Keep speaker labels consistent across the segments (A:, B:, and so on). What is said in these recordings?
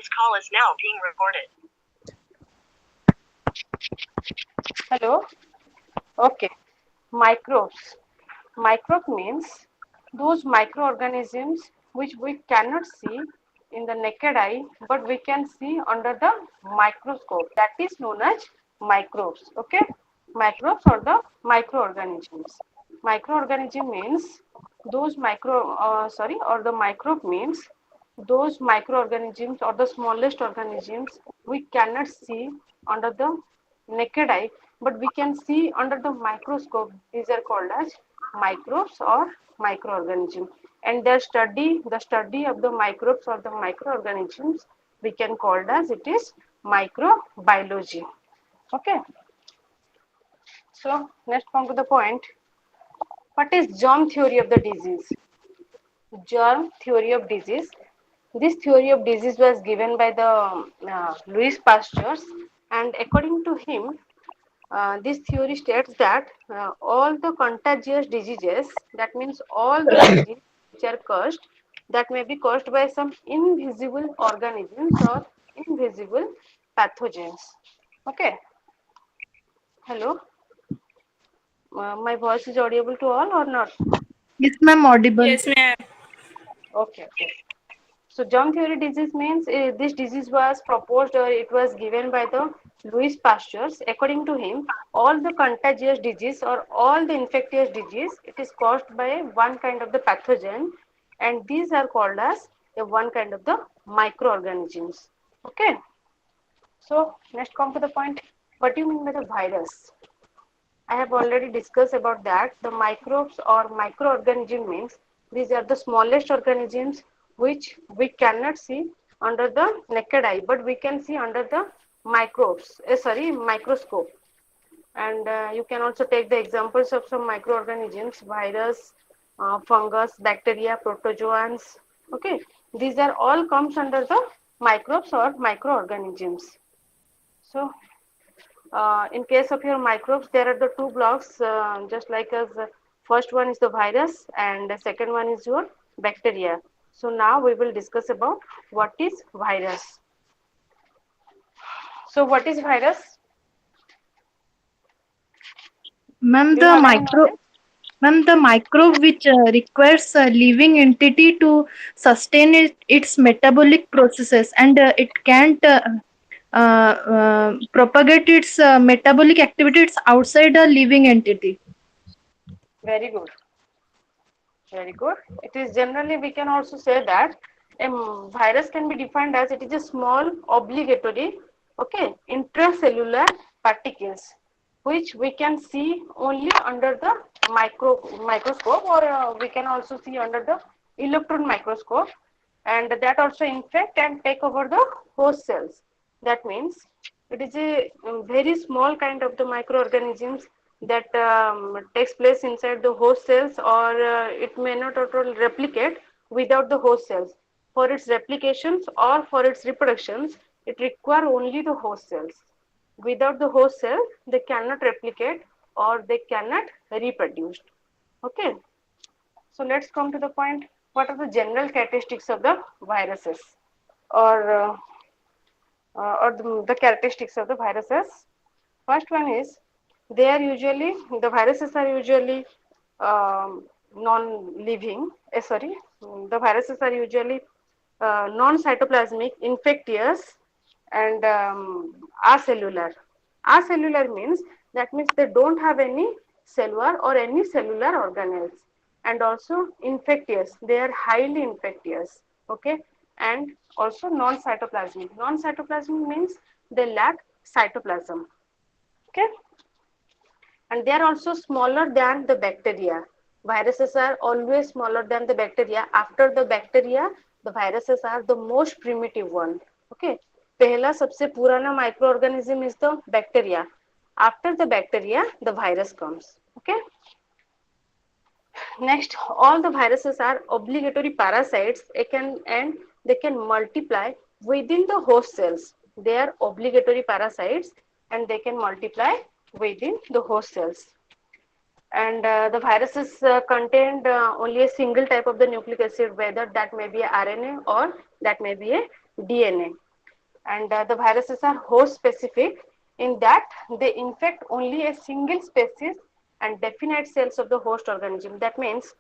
A: This call is now being recorded. Hello. Okay. Microbes. Microbe means those microorganisms which we cannot see in the naked eye, but we can see under the microscope. That is known as microbes. Okay. Microbes or the microorganisms. Microorganism means those or the microbe means those microorganisms or the smallest organisms we cannot see under the naked eye, but we can see under the microscope. These are called as microbes or microorganisms. And the study of the microbes or the microorganisms, we can call as it is microbiology. Okay. So let's come to the point. What is germ theory of the disease? Germ theory of disease. This theory of disease was given by the Louis Pasteur, and according to him, this theory states that all the contagious diseases, that means all the diseases which are caused, that may be caused by some invisible organisms or invisible pathogens. Okay. Hello. My voice is audible to all or not?
B: Yes, ma'am, audible.
C: Yes, ma'am.
A: Okay. Okay. So germ theory disease means this disease was proposed or it was given by the Louis Pasteur. According to him, all the contagious disease or all the infectious disease, it is caused by one kind of the pathogen, and these are called as a one kind of the microorganisms. Okay. So let's come to the point. What do you mean by the virus? I have already discussed about that. The microbes or microorganism means these are the smallest organisms which we cannot see under the naked eye, but we can see under the microscope. And you can also take the examples of some microorganisms, virus, fungus, bacteria, protozoans. Okay, these are all comes under the microbes or microorganisms. So in case of your microbes, there are the two blocks, just like as first one is the virus and the second one is your bacteria. So now we will discuss about what is virus. So what is virus?
B: Ma'am,
A: Do you have any knowledge?
B: the microbe which requires a living entity to sustain its metabolic processes, and it can't propagate its metabolic activities outside a living entity.
A: Very good. Very good. It is generally, we can also say that a virus can be defined as it is a small obligatory, okay, intracellular particles which we can see only under the microscope, or we can also see under the electron microscope, and that also infect and take over the host cells. That means it is a very small kind of the microorganisms that takes place inside the host cells, or it may not at all replicate without the host cells. For its replications or for its reproductions, it require only the host cells. Without the host cell, they cannot replicate or they cannot reproduce. Okay. So let's come to the point. What are the general characteristics of the viruses, or the characteristics of the viruses? First one is the viruses are usually non-living. The viruses are usually non-cytoplasmic, infectious, and acellular. Acellular means that means they don't have any cellular or any cellular organelles, and also infectious. They are highly infectious. Okay, and also non-cytoplasmic. Non-cytoplasmic means they lack cytoplasm. Okay, and they are also smaller than the bacteria. Viruses are always smaller than the bacteria. After the bacteria, the viruses are the most primitive one. Okay, पहला सबसे पुराना microorganism is the bacteria. After the bacteria, the virus comes. Okay. Next, all the viruses are obligatory parasites. And they can multiply within the host cells. They are obligatory parasites and they can multiply within the host cells. And the viruses contained only a single type of the nucleic acid, whether that may be a RNA or that may be a DNA. and the viruses are host specific in that they infect only a single species and definite cells of the host organism. That means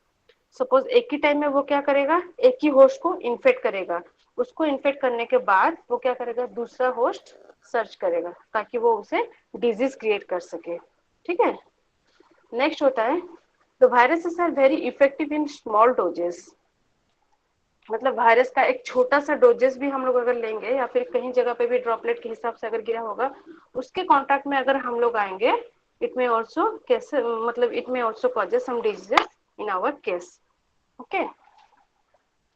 A: suppose एक ही time में वो क्या करेगा, एक ही host को infect करेगा, उसको infect करने के बाद वो क्या करेगा, दूसरा होस्ट सर्च करेगा ताकि वो उसे डिजीज क्रिएट कर सके. ठीक है. नेक्स्ट होता है the viruses are very effective in small doses. मतलब वायरस का एक छोटा सा डोजेस भी हम लोग अगर लेंगे या फिर कहीं जगह पे भी ड्रॉपलेट के हिसाब से अगर गिरा होगा, उसके कांटेक्ट में अगर हम लोग आएंगे, इट में ऑल्सो कैसे मतलब इट में also causes some diseases in our case. Okay.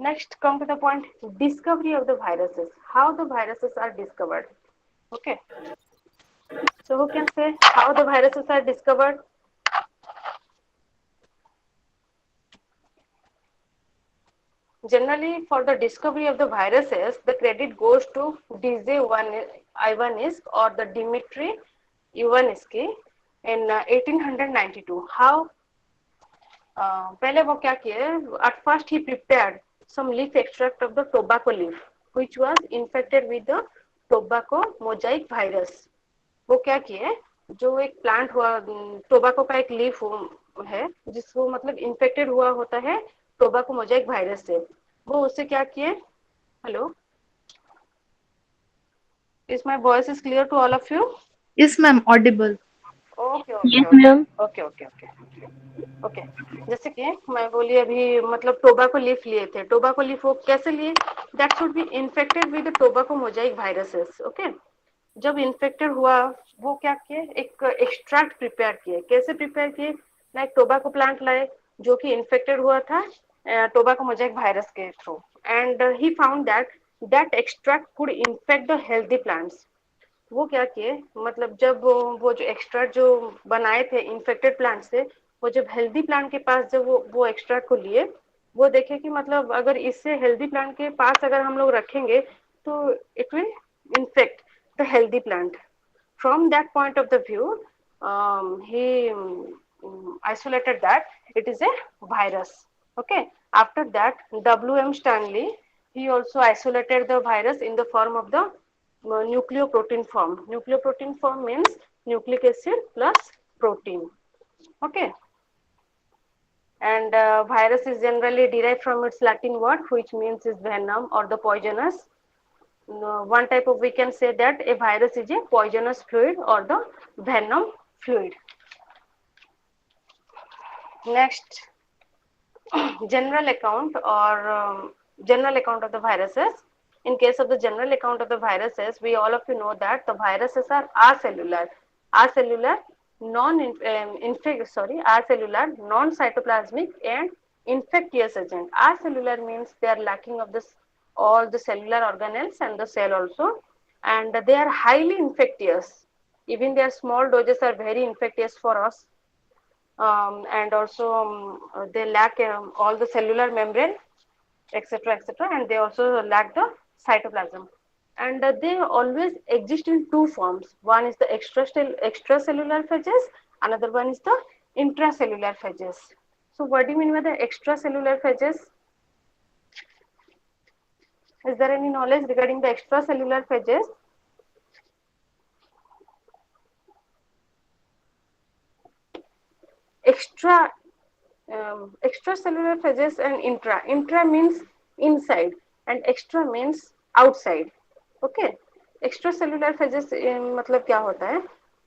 A: Next, come to the point, discovery of the viruses. How the viruses are discovered. Okay. So who can say how the viruses are discovered? Generally, for the discovery of the viruses, the credit goes to DJ Ivanishk or the Dmitry Ivanishky in 1892. How? पहले वो क्या किए? At first he prepared some leaf extract of the tobacco leaf, which was infected with the tobacco mosaic virus. वो क्या किए, जो एक plant हुआ टोबाको का एक लीफ है जिसको मतलब इन्फेक्टेड हुआ होता है टोबाको मोजाइक वायरस से, वो उससे क्या किए. Hello, is my voice is clear to all of you?
B: Yes, ma'am, audible.
A: Okay
C: Yes,
A: okay okay
C: ma'am.
A: Okay okay okay okay. जैसे कि मैं बोली अभी मतलब टोबाको लीफ लिए थे, टोबाको लीफ वो कैसे लिए, that should be infected with tobacco Mosaic viruses. Okay. जब इन्फेक्टेड हुआ वो क्या किए, एक एक्सट्रैक्ट प्रिपेयर किए. कैसे प्रिपेयर किए, लाइक टोबाको प्लांट लाए जो कि इन्फेक्टेड हुआ था टोबाको मोजाइक वायरस के through, and he found that that extract could infect the healthy plants. वो क्या किए, मतलब जब वो जो एक्सट्रैक्ट जो बनाए थे इन्फेक्टेड प्लांट से, वो जब हेल्दी प्लांट के पास जब वो एक्सट्रैक्ट को लिए, वो देखे कि मतलब अगर इससे हेल्दी प्लांट के पास अगर हम लोग रखेंगे तो it will infect the healthy plant. From that point of the view, he isolated that it is a virus. Okay. After that, W.M. Stanley, he also isolated the virus in the form of the nucleoprotein form. Nucleoprotein form means nucleic acid plus protein. Okay. And virus is generally derived from its Latin word, which means is venom or the poisonous. One type of, we can say that a virus is a poisonous fluid or the venom fluid. Next, general account or general account of the viruses. In case of the general account of the viruses, we all of you know that the viruses are acellular, acellular, non-cytoplasmic and infectious agent. Acellular means they are lacking of this all the cellular organelles and the cell also, and they are highly infectious. Even their small doses are very infectious for us, and also they lack all the cellular membrane, etc., etc., and they also lack the cytoplasm. And they always exist in two forms. One is the extracellular phages, another one is the intracellular phages. So what do you mean by the extracellular phages? Is there any knowledge regarding the extracellular phages? Extra extracellular phages and intra means inside and extra means outside. Okay. Extracellular phases मतलब क्या होता है,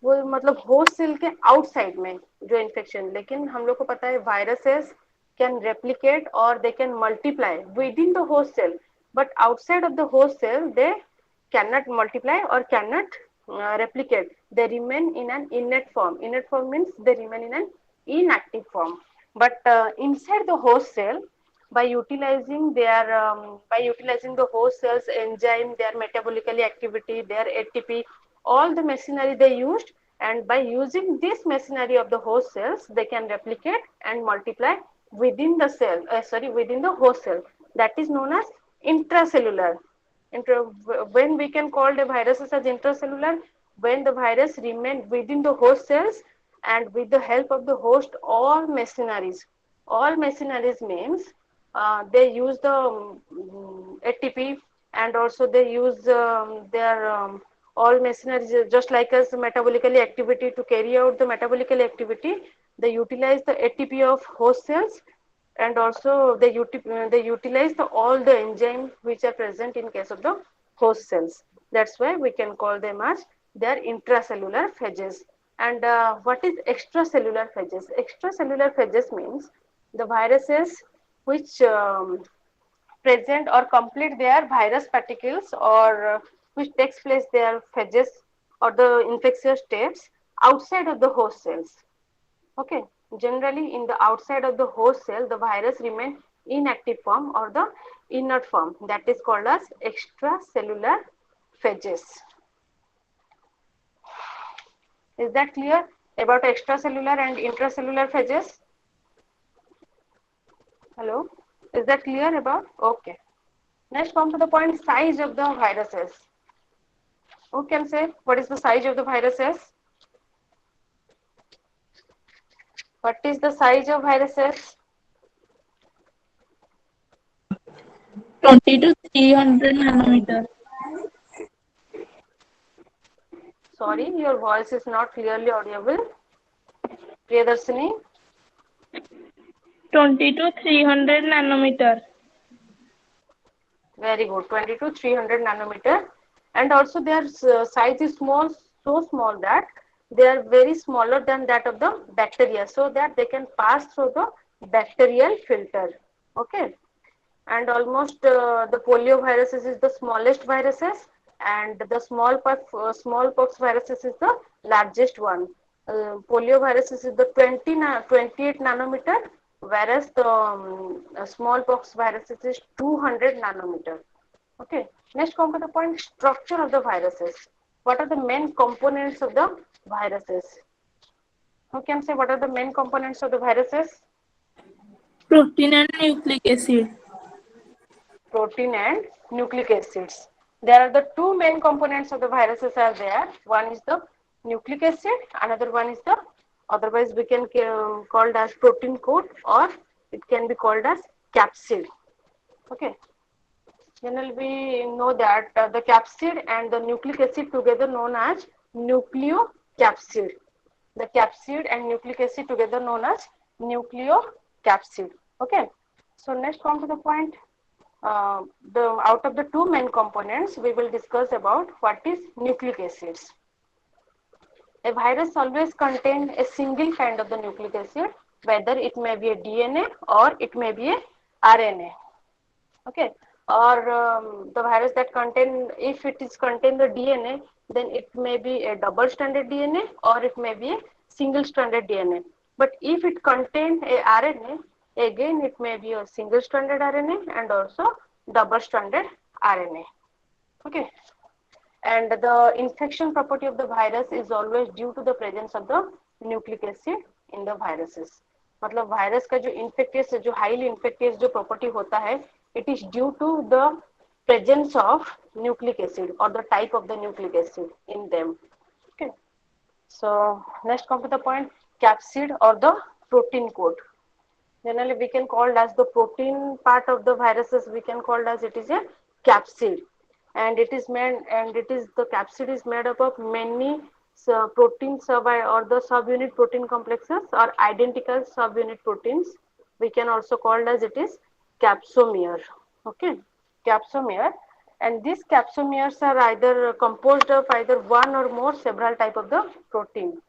A: वो मतलब host cell के outside में जो infection, लेकिन हम लोग को पता है वायरसेस कैन रेप्लिकेट और they can multiply within the host cell, but outside of the host cell they cannot multiply or cannot replicate. They remain in an innate form. Innate form means they remain in an inactive form. But inside the host cell, by utilizing the host cells enzyme, their metabolically activity, their ATP, all the machinery they used, and by using this machinery of the host cells, they can replicate and multiply within the cell. Within the host cell. That is known as intracellular. When we can call the viruses as intracellular, when the virus remain within the host cells and with the help of the host all machineries means they use the ATP, and also they use their all machinery, just like as metabolically activity, to carry out the metabolically activity. They utilize the ATP of host cells, and also they utilize all the enzymes which are present in case of the host cells. That's why we can call them as their intracellular phages. And what is extracellular phages? Extracellular phages means the viruses which present or complete their virus particles, or which takes place their phages or the infectious steps outside of the host cells. Okay, generally in the outside of the host cell, the virus remain inactive form or the inert form, that is called as extracellular phages. Is that clear about extracellular and intracellular phages? Hello, is that clear about? Okay. Next, come to the point, size of the viruses. Who can say what is the size of the viruses? What is the size of viruses?
C: 20 to 300 nanometer.
A: Sorry, your voice is not clearly audible. Priyadarshini?
C: 20 to 300 nanometer.
A: Very good, 20 to 300 nanometer. And also their size is small, so small that they are very smaller than that of the bacteria, so that they can pass through the bacterial filter. Okay. And almost the polio viruses is the smallest viruses, and the smallpox viruses is the largest one. Polio viruses is the 28 nanometer, whereas the smallpox viruses is 200 nanometer. Okay. Next, come to the point, structure of the viruses. What are the main components of the viruses? Who can say what are the main components of the viruses?
C: Protein and nucleic acid.
A: Protein and nucleic acids. There are the two main components of the viruses are there. One is the nucleic acid, another one is the, otherwise we can called as protein coat, or it can be called as capsid. Okay. Generally we know that the capsid and the nucleic acid together known as nucleocapsid. The capsid and nucleic acid together known as nucleocapsid. Okay. So next come to the point. The out of the two main components, we will discuss about what is nucleic acids. A virus always contains a single kind of the nucleic acid, whether it may be a DNA or it may be a RNA. Okay. Or the virus that contain, if it is contain the DNA, then it may be a double stranded DNA or it may be a single stranded DNA. But if it contain a RNA, again it may be a single stranded RNA and also double stranded RNA. Okay. And the infection property of the virus is always due to the presence of the nucleic acid in the viruses. मतलब virus का जो infectious, जो highly infectious जो property होता है, it is due to the presence of nucleic acid or the type of the nucleic acid in them. Okay. So next come to the point, capsid or the protein coat. Generally we can call as the protein part of the viruses, we can call as it is a capsid, and it is made, and it is the capsid is made up of many protein sub or the subunit protein complexes or identical subunit proteins. We can also call as it is capsomere. Okay, capsomere. And these capsomeres are either composed of either one or more several type of the protein.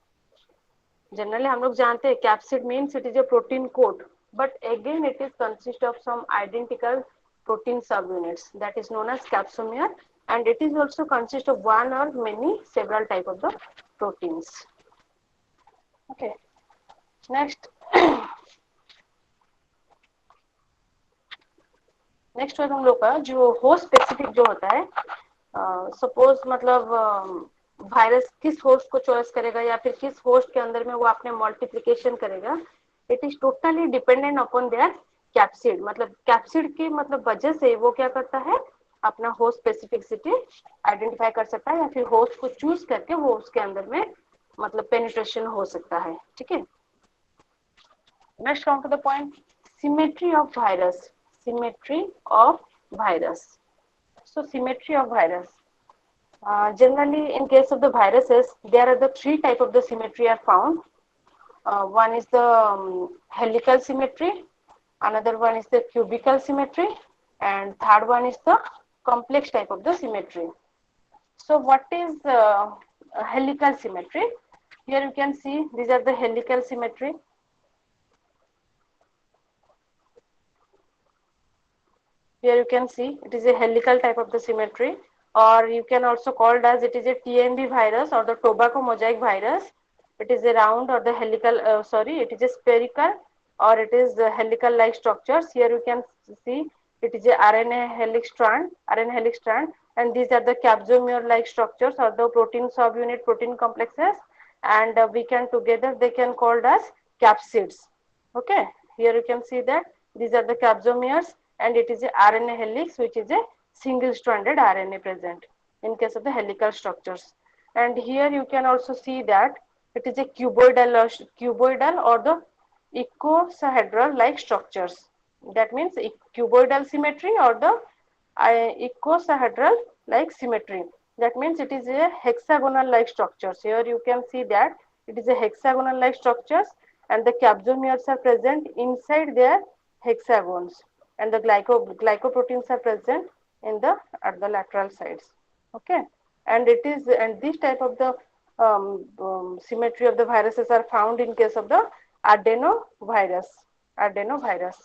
A: Generally हम लोग जानते हैं capsid means it is a protein coat, but again it is consist of some identical protein subunits, that is known as capsomere, and it is also consist of one or many several type of the proteins. Okay. Next. Next हम लोग का जो host specific जो होता है, suppose मतलब virus किस host को चॉइस करेगा या फिर किस होस्ट के अंदर में वो अपने मल्टीप्लिकेशन करेगा, it is totally dependent upon their capsid. मतलब कैप्सिड की मतलब वजह से वो क्या करता है, अपना होस्ट स्पेसिफिसिटी आइडेंटिफाई कर सकता है या फिर होस्ट को चूज करके वो उसके अंदर में मतलब पेनिट्रेशन हो सकता है. ठीक है. Next come to the point, symmetry of virus. Symmetry of virus. So symmetry of virus. Generally, in case of the viruses, there are the three type of the symmetry are found. One is the helical symmetry, another one is the cubical symmetry, and third one is the complex type of the symmetry. So what is a helical symmetry? Here you can see these are the helical symmetry. Here you can see it is a helical type of the symmetry, or you can also call it as it is a TMV virus or the tobacco mosaic virus. It is a round or the helical, it is a spherical or it is helical like structures. Here you can see it is a RNA helix strand, and these are the capsomere like structures or the protein subunit protein complexes, and we can together they can called as capsids. Okay, here you can see that these are the capsomeres, and it is a RNA helix which is a single stranded RNA present in case of the helical structures. And here you can also see that it is a cuboidal or the icosahedral like structures. That means cuboidal symmetry or the icosahedral like symmetry. That means it is a hexagonal like structures. Here you can see that it is a hexagonal like structures, and the capsomeres are present inside their hexagons, and the glycoproteins are present in the at the lateral sides. Okay, and it is and this type of the symmetry of the viruses are found in case of the adenovirus. Adenovirus.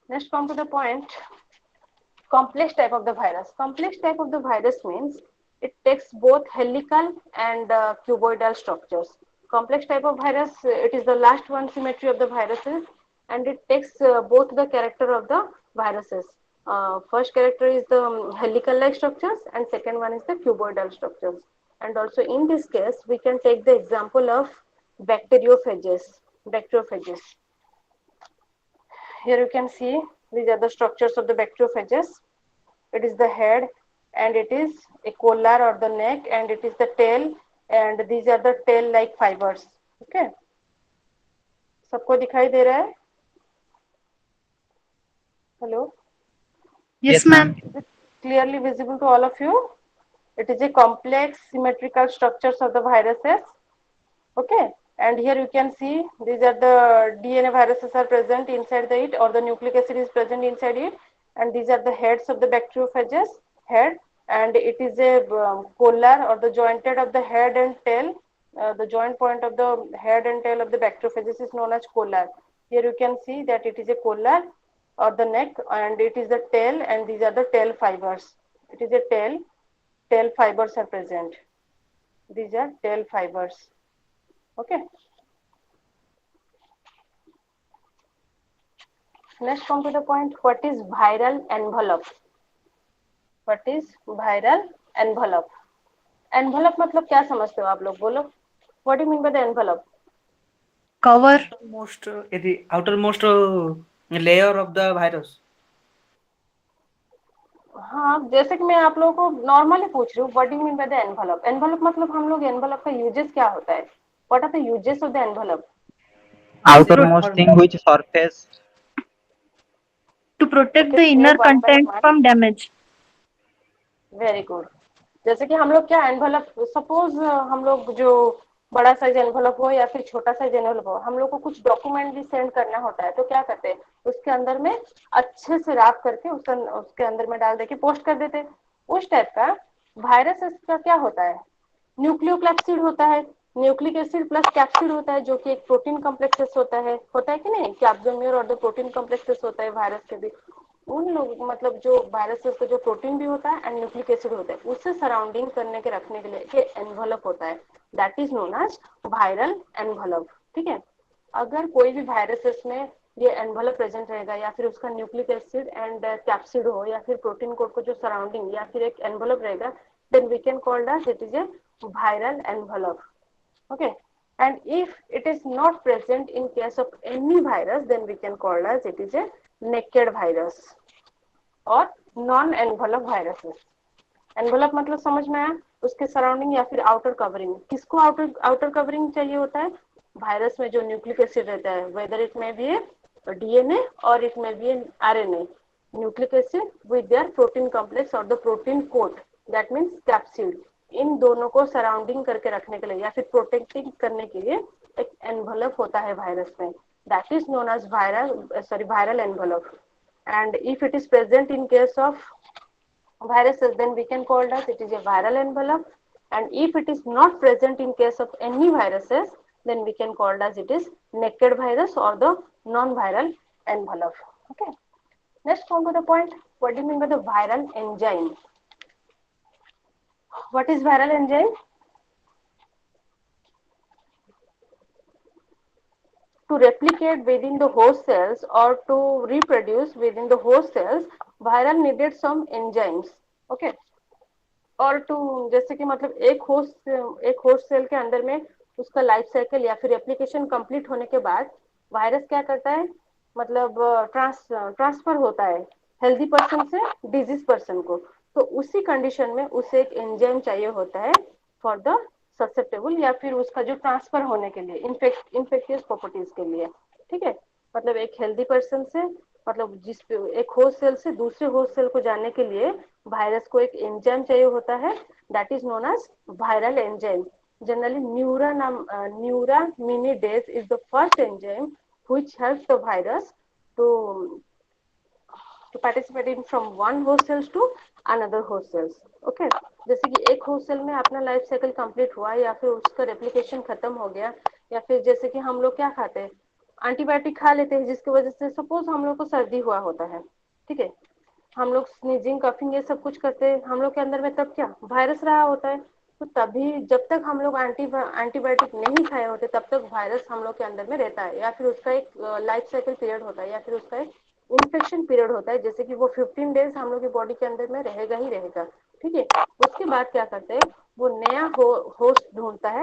A: Next, come to the point. Complex type of the virus. Complex type of the virus means it takes both helical and cuboidal structures. Complex type of virus, it is the last one symmetry of the viruses, and it takes both the character of the viruses. First character is the helical-like structures, and second one is the cuboidal structures. And also in this case, we can take the example of bacteriophages. Bacteriophages. Here you can see these are the structures of the bacteriophages. It is the head, and it is a collar or the neck, and it is the tail, and these are the tail like fibers. Okay, सबको दिखाई दे रहा है? Hello?
B: Yes,
D: Yes, ma'am.
B: ma'am.
A: Is it clearly visible to all of you? It is a complex symmetrical structures of the viruses. Okay, and here you can see these are the DNA viruses are present inside the it, or the nucleic acid is present inside it, and these are the heads of the bacteriophages head, and it is a collar or the jointed of the head and tail. The joint point of the head and tail of the bacteriophages is known as collar. Here you can see that it is a collar or the neck, and it is the tail, and these are the tail fibers. It is a tail fibers are present. These are tail fibers. Okay. Next, come to the point. What is viral envelope? What is viral envelope? Envelope मतलब क्या समझते हो आप लोग? बोलो. What do you mean by the envelope?
B: Cover.
D: The outermost layer of the virus.
A: हाँ, जैसे कि मैं आप लोगों को नॉर्मली पूछ रही हूँ, what do you mean by the envelope? Envelope मतलब हम लोग एनवलप का यूजेस क्या होता है? What are the uses of the envelope?
D: Outermost thing which surface.
B: To protect
A: Okay,
B: the
A: say
B: inner
A: one by
B: content
A: one.
B: from damage.
A: Very good. जैसे कि हम लोग क्या एनवलप, सपोज हम लोग जो बड़ा साइज एनवलप हो या फिर छोटा साइज एनवलप हो, हम लोग को कुछ डॉक्यूमेंट भी सेंड करना होता है, तो क्या करते हैं, उसके अंदर में अच्छे से रैप करके उसके अंदर में डाल देके पोस्ट कर देते. उस टाइप का वायरस का क्या होता है, न्यूक्लियोक्लैप्सिड होता है. न्यूक्लिक एसिड प्लस कैप्सिड होता है, जो कि एक प्रोटीन कॉम्प्लेक्सेस होता है कि नहीं, कैप्सोमियर और द प्रोटीन कॉम्प्लेक्सेस होता है वायरस के भी. उन लोग मतलब जो वायरसेस का जो प्रोटीन भी होता है एंड न्यूक्लिक एसिड होता है, उससे सराउंडिंग करने के रखने के लिए ये एनवलप होता है. That is known as viral envelope. ठीक है. अगर कोई भी वायरसेस में ये एनवलप प्रेजेंट रहेगा, या फिर उसका न्यूक्लिक एसिड एंड कैप्सिड हो, या फिर प्रोटीन कोड को जो सराउंडिंग या फिर एक एनवलप रहेगा, then we can call that it is a viral envelope. Okay, and if it is not present in case of any virus, then we can call as it is a naked virus or non envelope viruses. Envelope मतलब समझ में आया, उसके surrounding या फिर outer covering. किसको outer covering चाहिए होता है? वायरस में जो न्यूक्लिक एसिड रहता है, whether it may be A a DNA or it may be an RNA. Nucleic acid with their protein complex or the protein coat, that means capsid. इन दोनों को surrounding करके रखने के लिए या फिर प्रोटेक्टिंग करने के लिए एक एनवलप होता है वायरस में, that is known as viral envelope. And if it is present in case of viruses, then we can call that it is a viral envelope. And if it is not present in case of any viruses, then we can call as it is naked virus or the non-viral envelope. Okay. Let's come to the point. What do you mean by the viral enzyme? What is viral enzyme? To replicate within the host cells or to reproduce within the host cells, viral needed some enzymes. Okay. और to जैसे कि मतलब एक host cell के अंदर में उसका life cycle या फिर एप्लीकेशन कंप्लीट होने के बाद वायरस क्या करता है, मतलब ट्रांसफर होता है हेल्दी पर्सन से डिजीज पर्सन को, तो उसी कंडीशन में उसे एक एंजाइम चाहिए होता है फॉर द ससेप्टेबल या फिर उसका जो ट्रांसफर होने के लिए इन्फेक्टियस प्रॉपर्टीज के लिए, ठीक है। मतलब एक हेल्दी पर्सन से मतलब जिस एक होस्ट सेल से दूसरे होस्ट सेल को जाने के लिए वायरस को एक एंजाइम चाहिए होता है, that is known as viral enzyme. Generally neuraminidase is the first enzyme which helps the virus to participate in from one host cells to another host cells. Okay, जैसे कि एक होस्ट सेल में अपना life cycle complete हुआ या फिर उसका replication खत्म हो गया, या फिर जैसे कि हम लोग क्या खाते हैं, एंटीबायोटिक खा लेते हैं जिसकी वजह से सपोज हम लोग को सर्दी हुआ होता है, ठीक है, हम लोग स्नीजिंग कफिंग ये सब कुछ करते हैं, हम लोग के अंदर में तब क्या वायरस रहा होता है, तो तभी जब तक हम लोग एंटीबायोटिक नहीं खाए होते तब तक वायरस हम लोग के अंदर में रहता है, या फिर उसका एक लाइफ साइकिल पीरियड होता है, या फिर उसका एक इन्फेक्शन पीरियड होता है, जैसे कि वो 15 डेज हम लोग की बॉडी के अंदर में रहेगा ही रहेगा, ठीक है। उसके बाद क्या करते हैं, वो नया होस्ट ढूंढता है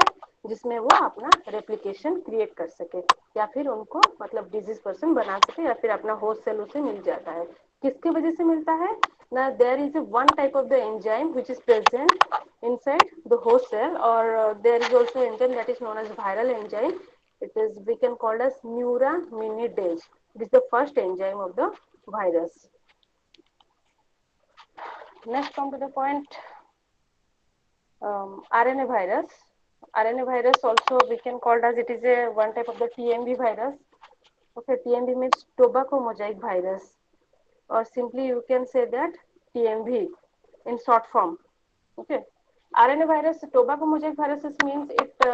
A: जिसमें वो अपना रेप्लिकेशन क्रिएट कर सके या फिर उनको मतलब डिजीज पर्सन बना सके या फिर अपना होस्ट सेल उसे मिल जाता है। किसके वजह से मिलता है ना, there is one type of the enzyme which is present inside the host cell, or there is also enzyme that is known as viral enzyme. It is we can call as neuraminidase. It is the first enzyme of the virus. Next come to the point, RNA virus. RNA virus also we can call as it is a one type of the TMV virus. Okay, TMV means tobacco mosaic virus, or simply you can say that TMV in short form. Okay, RNA virus, tobacco mosaic viruses means it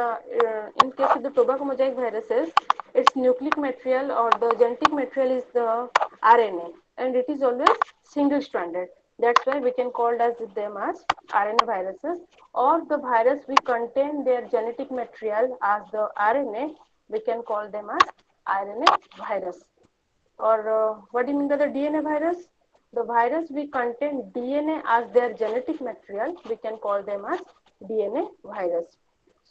A: in case of the tobacco mosaic viruses, its nucleic material or the genetic material is the RNA, and it is always single stranded. That's why we can call as them as RNA viruses, or the virus we contain their genetic material as the RNA, we can call them as RNA virus. Or what do you mean by the DNA virus? The virus we contain DNA as their genetic material, we can call them as DNA virus.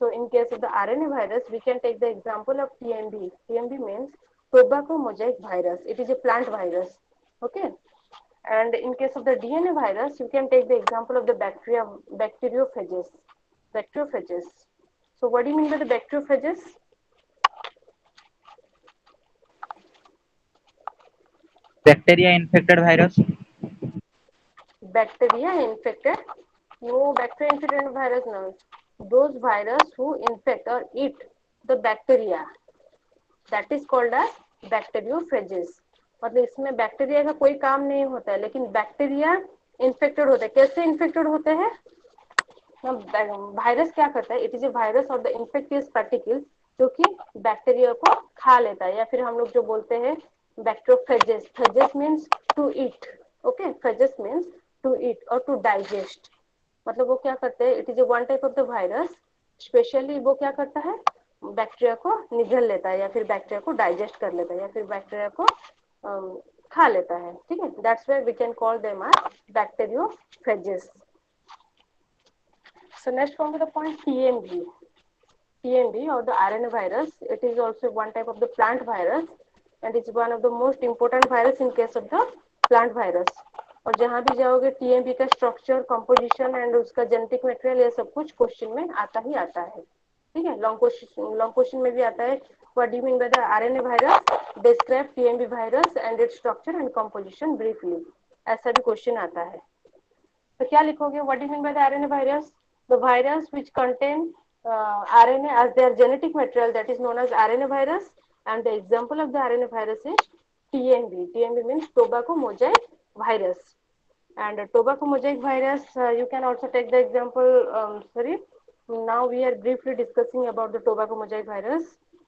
A: So in case of the RNA virus, we can take the example of TMV. TMV means tobacco mosaic virus. It is a plant virus. Okay. And in case of the DNA virus, you can take the example of the bacteriophages. Bacteriophages. So what do you mean by the bacteriophages?
E: Bacteria infected virus.
A: Bacteria infected, no bacteria infected virus, no, those virus who infect or eat the bacteria, that is called as bacteriophages. मतलब इसमें bacteria का कोई काम नहीं होता है, लेकिन bacteria infected होते हैं। कैसे इन्फेक्टेड होते हैं, वायरस क्या करता है, इट इज ए वायरस और द इन्फेक्टियस पार्टिकल्स जो कि बैक्टीरिया को खा लेता है, या फिर हम लोग जो बोलते हैं bacteriophages, phages means to eat, okay, phages means to eat और टू डाइजेस्ट, मतलब वो क्या करते हैं, it is a one type of the virus, specially वो क्या करता है, बैक्टीरिया को निगल लेता है या फिर बैक्टीरिया को डाइजेस्ट कर लेता है या फिर बैक्टीरिया को खा लेता है, ठीक है, that's why we can call them as bacteriophages. So next come to the point TMV. TMV or the RNA virus, it is also one type of the plant virus and it's one of the most important virus in case of the plant virus. और जहाँ भी जाओगे TMV का structure, composition and उसका genetic material ये सब कुछ question में आता ही आता है, ठीक है, लॉन्ग क्वेश्चन में भी आता है, What do you mean by the RNA virus? Describe TMB virus and its structure and composition briefly. ऐसा भी क्वेश्चन आता है. तो क्या लिखोगे? What do you mean by the RNA virus? The virus which contain RNA as their genetic material, that is known as RNA virus, and the example of the RNA virus is TMV. TMV means tobacco mosaic virus. And tobacco mosaic virus, you can also take the example. Now we are briefly discussing about the tobacco mosaic virus.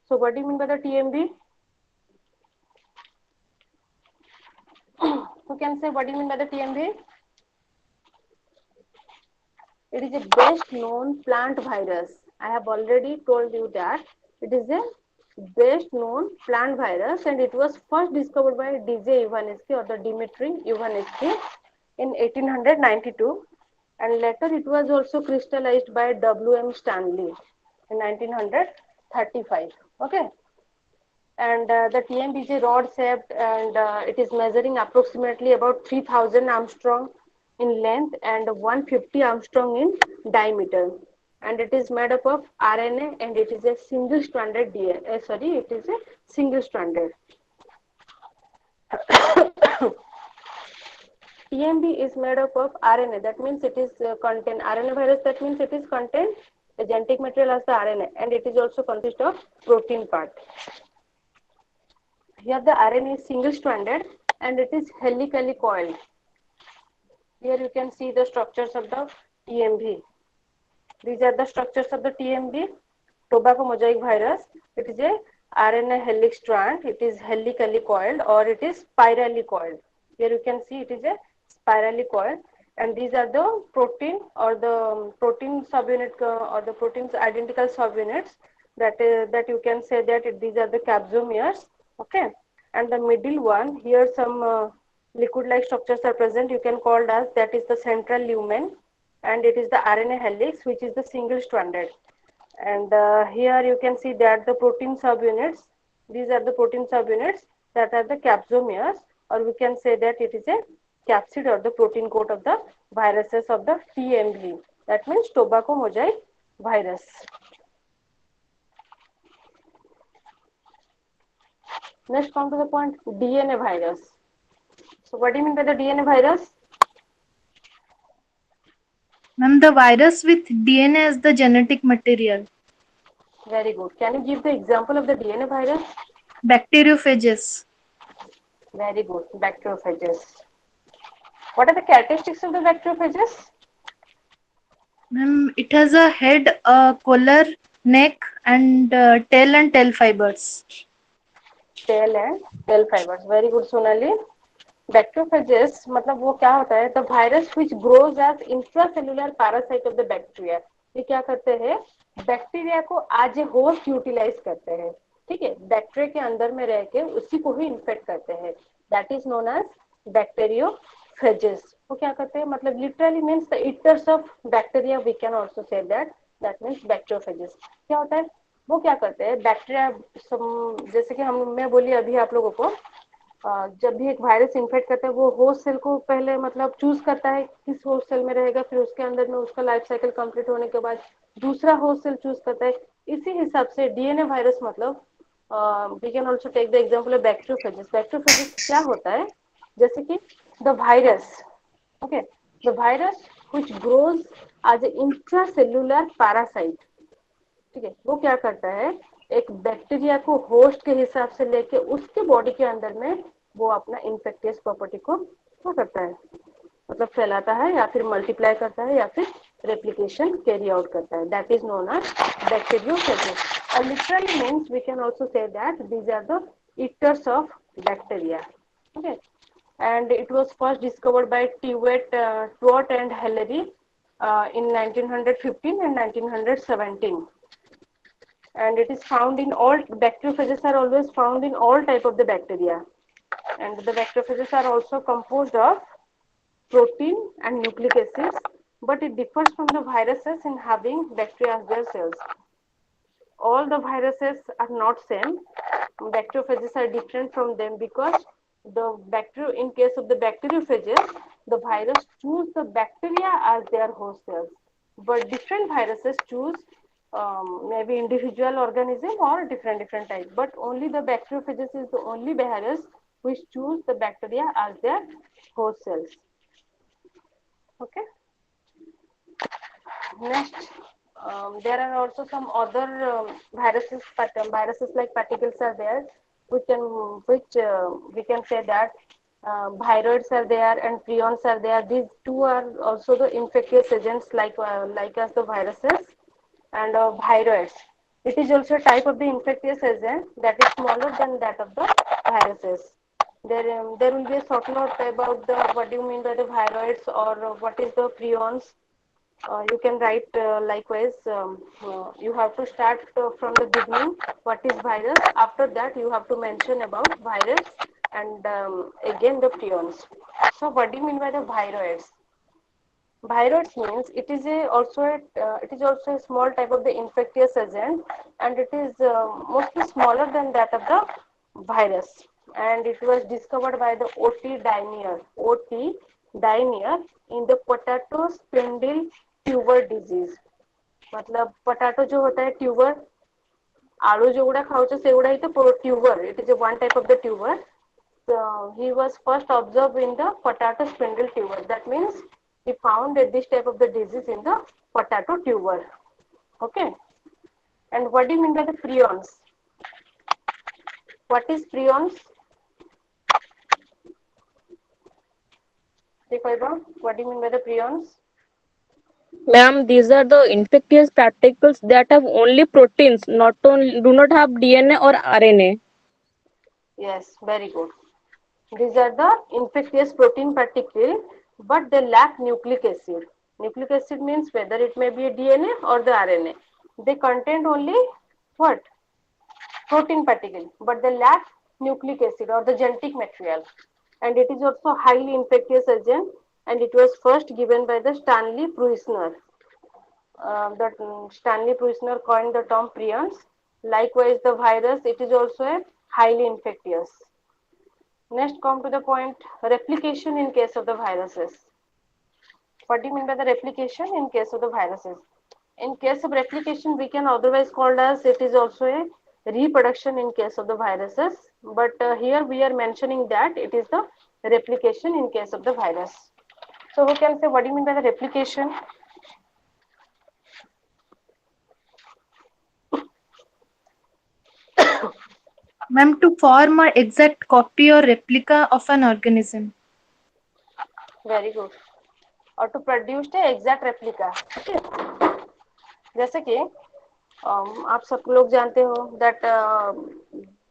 A: So what do you mean by the TMV? Who can say what do you mean by the TMV? It is a best known plant virus. I have already told you that it is a best known plant virus, and it was first discovered by DJ Ivanitsky or the Dmitry Ivanitsky in 1892, and later it was also crystallized by W.M. Stanley in 1935. Okay. And the TMB is a rod shaped, and it is measuring approximately about 3000 Armstrong in length and 150 Armstrong in diameter, and it is made up of RNA, and it is a single stranded DNA. It is a single stranded. TMB is made up of RNA. That means it is contain RNA virus. That means it is contain the genetic material as the RNA, and it is also consist of protein part. Here the RNA is single stranded and it is helically coiled. Here you can see the structures of the TMB. These are the structures of the TMB, tobacco mosaic virus. It is a RNA helix strand. It is helically coiled or it is spirally coiled. Here you can see it is a spirally coiled, and these are the protein or the protein subunit or the proteins identical subunits that you can say that these are the capsomeres. Okay, and the middle one here some liquid-like structures are present. You can call as that is the central lumen, and it is the RNA helix, which is the single-stranded. And here you can see that the protein subunits. These are the protein subunits that are the capsomeres, or we can say that it is a capsid or the protein coat of the viruses of the TMV. That means tobacco mosaic virus. Next, come to the point DNA virus. So, what do you mean by the DNA virus?
B: Ma'am, the virus with DNA as the genetic material.
A: Very good. Can you give the example of the DNA virus?
B: Bacteriophages.
A: Very good. Bacteriophages. What are the characteristics of the bacteriophages?
B: Ma'am, it has a head, a collar, neck, and tail and tail fibers.
A: Tail and tail fibers. Very good, Sonali. Bacteriophages मतलब वो क्या होता है? The virus which grows as intracellular parasite of the bacteria. ये क्या करते हैं? Bacteria को आज ए होस्ट यूटिलाइज करते हैं. ठीक है, बैक्टीरिया के अंदर में रह के उसी को ही इन्फेक्ट करते हैं. That is known as bacteriophages. वो क्या करते हैं? मतलब literally means the eaters of bacteria. We can also say that means bacteriophages. क्या होता है? वो क्या करते हैं? बैक्टीरिया जैसे कि मैं बोली अभी आप लोगों को, जब भी एक वायरस इन्फेक्ट करता है वो होस्ट सेल को पहले मतलब चूज करता है किस होस्ट सेल में रहेगा, फिर उसके अंदर में उसका लाइफ साइकिल कंप्लीट होने के बाद दूसरा होस्ट सेल चूज करता है. इसी हिसाब से डीएनए वायरस मतलब we can also take the example of bacteriophages. Bacteriophages क्या होता है? जैसे कि the virus, okay, the virus which grows as a intracellular parasite. ठीक है, वो क्या करता है? एक बैक्टीरिया को होस्ट के हिसाब से लेके उसके बॉडी के अंदर में वो अपना इन्फेक्टियस प्रॉपर्टी को क्या करता है? मतलब फैलाता है या फिर मल्टीप्लाई करता है या फिर रेप्लिकेशन कैरी आउट करता है. That is known as bacteriophages. और literally means we can also say that these are the eaters of bacteria. Okay, and it was first discovered by Tuot and Hellery in 1915 and 1917. And it is found in all bacteriophages are always found in all type of the bacteria, and the bacteriophages are also composed of protein and nucleic acids, but it differs from the viruses in having bacteria as their cells. All the viruses are not same. Bacteriophages are different from them because the bacteria, in case of the bacteriophages, the virus choose the bacteria as their host cells, but different viruses choose maybe individual organism or different type, but only the bacteriophages is the only behaviors which choose the bacteria as their host cells. Okay. Next, there are also some other viruses, but viruses like particles are there. Which we can say that viroids are there and prions are there. These two are also the infectious agents like as the viruses and viroids. It is also a type of the infectious agent that is smaller than that of the viruses. There will be a short note about the what do you mean by the viroids or what is the prions. You can write likewise. You have to start from the beginning. What is virus? After that, you have to mention about virus and again the prions. So, what do you mean by the viroids? Viroids means it is also a small type of the infectious agent, and it is mostly smaller than that of the virus. And it was discovered by the O.T. Dinier in the potato spindle tuber disease. मतलब potato जो होता है tuber, आलू जो गुड़ा खाओ सेगुड़ा ही तो tuber. It is a one type of the tuber. He was first observed in the potato spindle tuber. That means he found this type of the disease in the potato tuber. Okay. And what do you mean by the prions? What is prions? What do you mean by the prions?
F: Ma'am, these are the infectious particles that have only proteins, do not have DNA or RNA.
A: Yes, very good. These are the infectious protein particles, but they lack nucleic acid. Nucleic acid means whether it may be a DNA or the RNA. They contain only what? Protein particle, but they lack nucleic acid or the genetic material. And it is also highly infectious agent, and it was first given by the Stanley Pruisner. Stanley Pruisner coined the term prions. Likewise, the virus, it is also a highly infectious. Next, come to the point replication in case of the viruses. What do you mean by the replication in case of the viruses? In case of replication, we can otherwise called as it is also a reproduction in case of the viruses. But here we are mentioning that it is the replication in case of the virus. So who can say what do you mean by the replication?
B: Ma'am, to form an exact copy or replica of an organism.
A: Very good. Or to produce the exact replica. Okay. जैसे कि आप सब लोग जानते हो that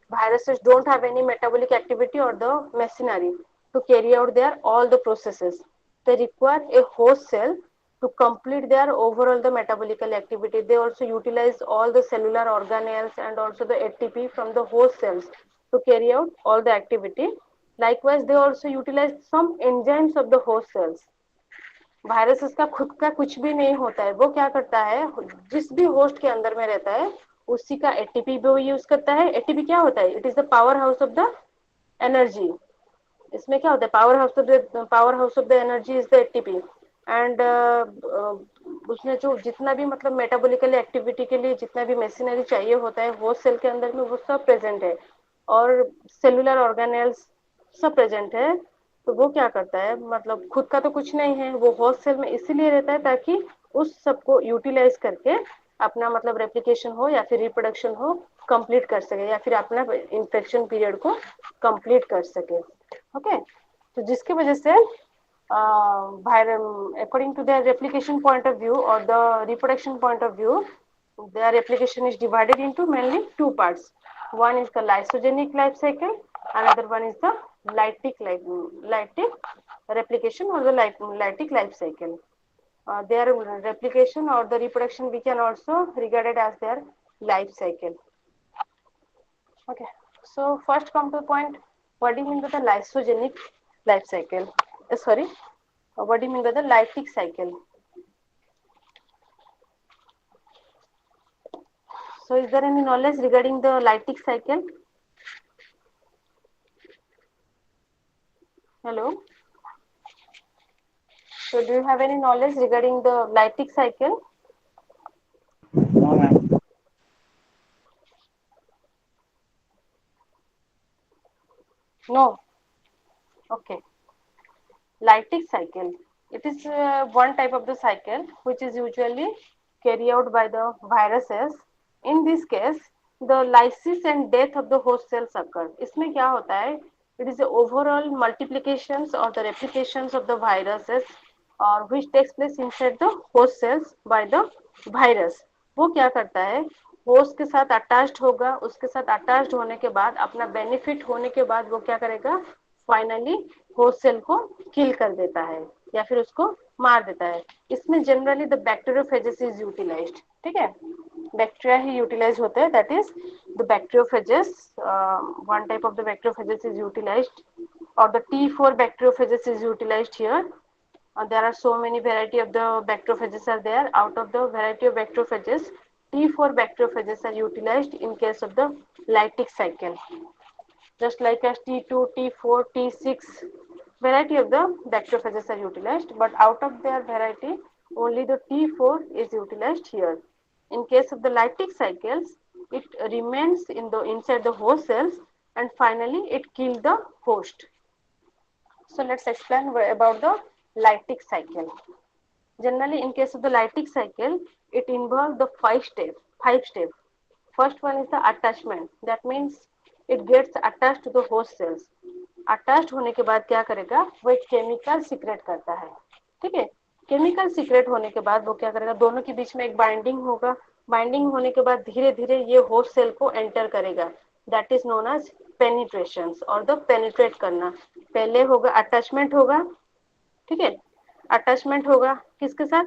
A: viruses don't have any metabolic activity or the machinery to carry out their all the processes. They require a host cell to complete their overall the metabolical activity. They also utilize all the cellular organelles and also the ATP from the host cells to carry out all the activity. Likewise, they also utilize some enzymes of the host cells. Viruses का खुद का कुछ भी नहीं होता है, वो क्या करता है जिस भी होस्ट के अंदर में रहता है उसी का एटीपी भी वो यूज करता है. एटीपी क्या होता है? It is the power house of the energy. इसमें क्या होता है? Power house of the energy is the ATP. And उसने जो जितना भी मतलब मेटाबॉलिकल एक्टिविटी के लिए जितना भी मशीनरी चाहिए होता है होस्ट सेल के अंदर में वो सब प्रेजेंट है और सेलुलर ऑर्गेनेल्स सब प्रेजेंट है. तो वो क्या करता है मतलब खुद का तो कुछ नहीं है, वो होस्ट सेल में इसीलिए रहता है ताकि उस सबको यूटिलाइज करके अपना मतलब रेप्लिकेशन हो या फिर रिप्रोडक्शन हो कंप्लीट कर सके या फिर अपना इन्फेक्शन पीरियड को कंप्लीट कर सके. ओके. तो जिसकी वजह से according to their replication point of view or the reproduction point of view, their replication is divided into mainly two parts. One is the lysogenic life cycle, another one is the lytic replication or the lytic life cycle. Their replication or the reproduction we can also regard it as their life cycle. Okay, so first come to the point, what do you mean by the lysogenic life cycle? What do you mean by the lytic cycle? So is there any knowledge regarding the lytic cycle? Hello? So do you have any knowledge regarding the lytic cycle?
E: No, ma'am.
A: No. Okay. Lytic cycle. It is one type of the cycle which is usually carried out by the viruses. In this case, the lysis and death of the host cells occur. इसमें क्या होता है? It is the overall multiplications or the replications of the viruses or which takes place inside the host cells by the virus. वो क्या करता है? Host के साथ अटैच्ड होगा, उसके साथ अटैच्ड होने के बाद अपना बेनिफिट होने के बाद वो क्या करेगा? फाइनली होस्ट सेल को किल कर देता है या फिर उसको मार देता है. इसमें generally the bacteriophages is utilized. ठीक है, बैक्टीरिया ही यूटिलाइज होते हैं. That is the bacteriophages. One type of the bacteriophages is utilized or the T4 bacteriophages is utilized here. There are so many variety of the bacteriophages are there. Out of the variety of bacteriophages, T4 bacteriophages are utilized in case of the lytic cycle. Just like as T2, T4, T6, variety of the bacteriophages are utilized, but out of their variety, only the T4 is utilized here. In case of the lytic cycles, it remains in the inside the host cells and finally it kills the host. So let's explain about the lytic cycle. Generally, in case of the lytic cycle, it involves the five steps. First one is the attachment. That means it gets attached to the host cells. Attached होने के बाद क्या करेगा? वो एक chemical secret करता है. ठीक है, केमिकल सीक्रेट होने के बाद वो क्या करेगा? दोनों के बीच में एक बाइंडिंग होगा. बाइंडिंग होने के बाद धीरे धीरे ये होस्ट सेल को एंटर करेगा. That is known as penetration और द पेनिट्रेट करना. पहले होगा अटैचमेंट होगा. ठीक है, अटैचमेंट होगा किसके साथ?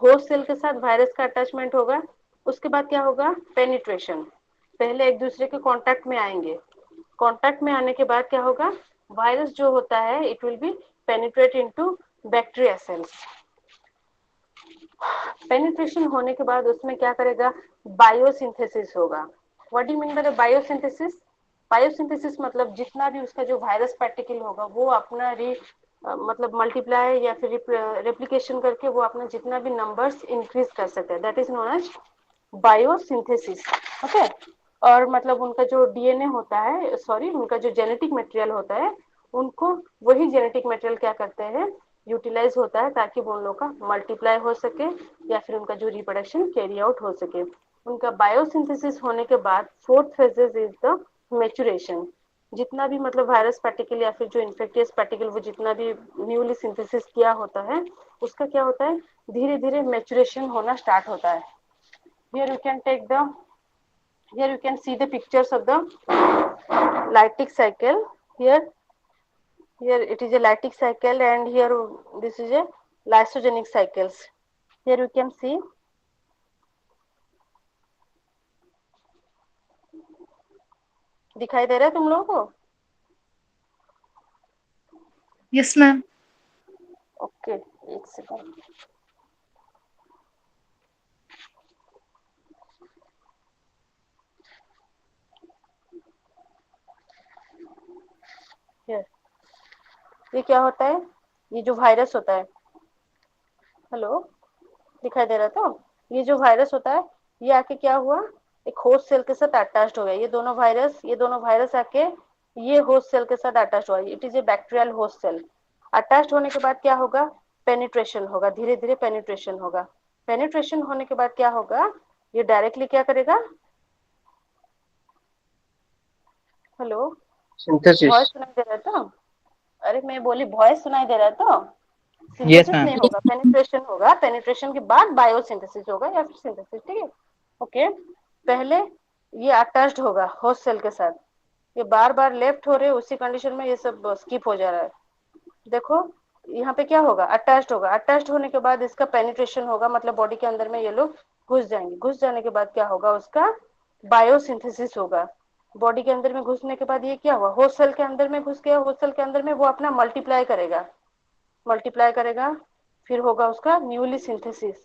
A: होस्ट सेल के साथ वायरस का अटैचमेंट होगा. उसके बाद क्या होगा? पेनिट्रेशन. पहले एक दूसरे के कांटेक्ट में आएंगे. कांटेक्ट में आने के बाद क्या होगा? वायरस जो होता है it will be penetrate into bacteria cells. Penetration होने के बाद उसमें क्या करेगा? बायोसिंथेसिस होगा. What do you mean by biosynthesis? Biosynthesis मतलब जितना भी उसका जो वायरस पार्टिकल होगा वो अपना मतलब मल्टीप्लाई या फिर रेप्लिकेशन करके वो अपना जितना भी नंबर्स इंक्रीज कर सकते हैं. That is known as biosynthesis. Okay, और मतलब उनका जो डीएनए होता है, सॉरी उनका जो जेनेटिक मटेरियल होता है, उनको वही जेनेटिक मटेरियल क्या करते हैं? यूटिलाइज होता है ताकि वो उन लोग का मल्टीप्लाई हो सके या फिर उनका जो रिप्रोडक्शन कैरी आउट हो सके. उनका बायोसिंथेसिस होने के बाद fourth phases is the maturation. जितना भी मतलब वायरस पार्टिकल या फिर जो इन्फेक्टियस पार्टिकल वो जितना भी न्यूली सिंथेसिस किया होता है उसका क्या होता है? धीरे धीरे मैच्योरेशन होना स्टार्ट होता है. Here you can see the pictures of the lytic cycle. Here it is a lytic cycle and here this is a lysogenic cycles. Here you can see दिखाई दे रहा है तुम लोगों को?
B: Yes, ma'am.
A: ओके, एक second. ये क्या होता है? ये जो वायरस होता है, हेलो, दिखाई दे रहा था? ये जो वायरस होता है ये आके क्या हुआ? एक होस्ट सेल के साथ अटैच्ड हो गया. ये दोनों वायरस आके ये होस्ट सेल के साथ अटैच्ड हुआ. It is a bacterial host cell. Attached होने के बाद क्या होगा? पेनिट्रेशन होगा. धीरे धीरे पेनिट्रेशन होगा. पेनिट्रेशन होने के बाद क्या होगा? ये डायरेक्टली क्या करेगा? हेलो, वॉइस सुनाई दे रहा था? अरे मैं बोली वॉइस सुनाई दे रहा था? सिंथेसिस नहीं होगा, पेनिट्रेशन होगा. पेनिट्रेशन के बाद बायोसिंथेसिस होगा या फिर सिंथेसिस. ठीक है, ओके. पहले ये अटैच्ड होगा होस्ट सेल के साथ. ये बार बार लेफ्ट हो रहे, उसी कंडीशन में ये सब स्किप हो जा रहा है. देखो यहाँ पे क्या होगा? अटैच्ड होगा. अटैच्ड होने के बाद इसका पेनिट्रेशन होगा, मतलब बॉडी के अंदर में ये लोग घुस जाएंगे. घुस जाने के बाद क्या होगा? उसका बायोसिंथेसिस होगा. बॉडी के अंदर में घुसने के बाद ये क्या हुआ? होस्ट सेल के अंदर में घुस गया. होस्ट सेल के अंदर में वो अपना मल्टीप्लाई करेगा. फिर होगा उसका न्यूली सिंथेसिस,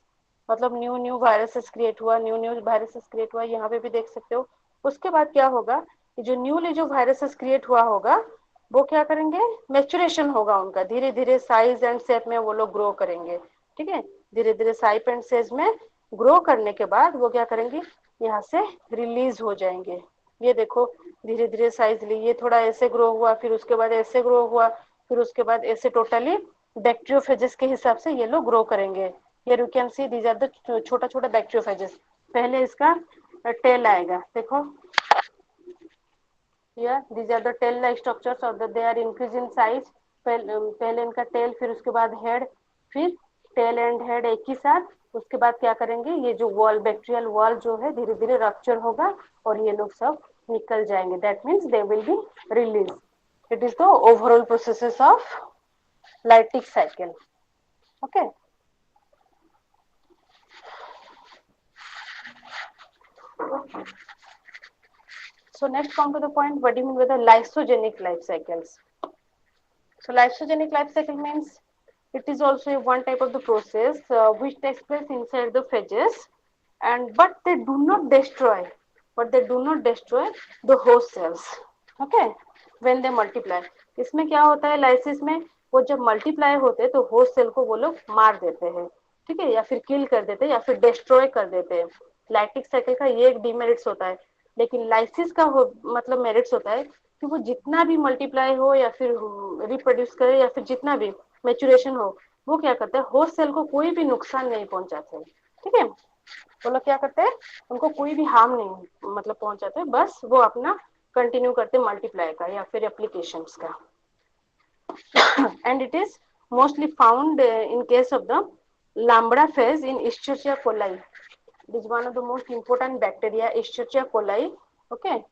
A: मतलब न्यू वायरसेस क्रिएट हुआ. यहाँ पे भी देख सकते हो. उसके बाद क्या होगा? जो न्यूली जो वायरसेस क्रिएट हुआ होगा वो क्या करेंगे? मैच्योरेशन होगा उनका. धीरे धीरे साइज एंड शेप में वो लोग ग्रो करेंगे. ठीक है, धीरे धीरे साइज एंड साइज में ग्रो करने के बाद वो क्या करेंगे? यहाँ से रिलीज हो जाएंगे. ये देखो धीरे धीरे साइज ली, ये थोड़ा ऐसे ग्रो हुआ, फिर उसके बाद ऐसे ग्रो हुआ, फिर उसके बाद ऐसे टोटली बैक्टीरियोफेजेस के हिसाब से ये लोग ग्रो करेंगे। ये you can see these are the छोटा छोटा बैक्टीरियोफेजेस। पहले इसका टेल आएगा, देखो here these are the tail like structures और they are increase in size। पहले इनका टेल, फिर उसके बाद हेड, फिर टेल एंड हेड एक ही साथ। उसके बाद क्या करेंगे, ये जो वॉल बैक्टीरियल वॉल जो है धीरे धीरे रप्चर होगा और ये लोग सब निकल जाएंगे। That means they will be release. It is the overall processes of lytic cycle. Okay, so next come to the point, what do you mean by the lysogenic life cycles? So lysogenic life cycle means it is also one type of the process which takes place inside the phages, and but they do not destroy, the host cells, okay, when they multiply। इसमें क्या होता है lysis में, वो जब multiply होते हैं तो होस्ट सेल को वो लोग मार देते हैं, ठीक है, या फिर किल कर देते हैं या फिर डिस्ट्रॉय कर देते हैं। लाइटिक साइकिल का ये एक डिमेरिट्स होता है, लेकिन लाइसिस का मतलब मेरिट्स होता है कि वो जितना भी मल्टीप्लाई हो या फिर रिप्रोड्यूस करे या फिर जितना भी मैचुरेशन हो, वो क्या करता है, होस्ट सेल को कोई भी नुकसान नहीं पहुंचाते, ठीक है। वो लोग क्या करते हैं, उनको कोई भी हार्म नहीं मतलब पहुंचाते, बस वो अपना कंटिन्यू करते मल्टीप्लाई का या फिर एप्लीकेशंस का। and it is mostly found in case of the lambda phase in Escherichia coli. It is one of the most important bacteria, Escherichia coli, okay,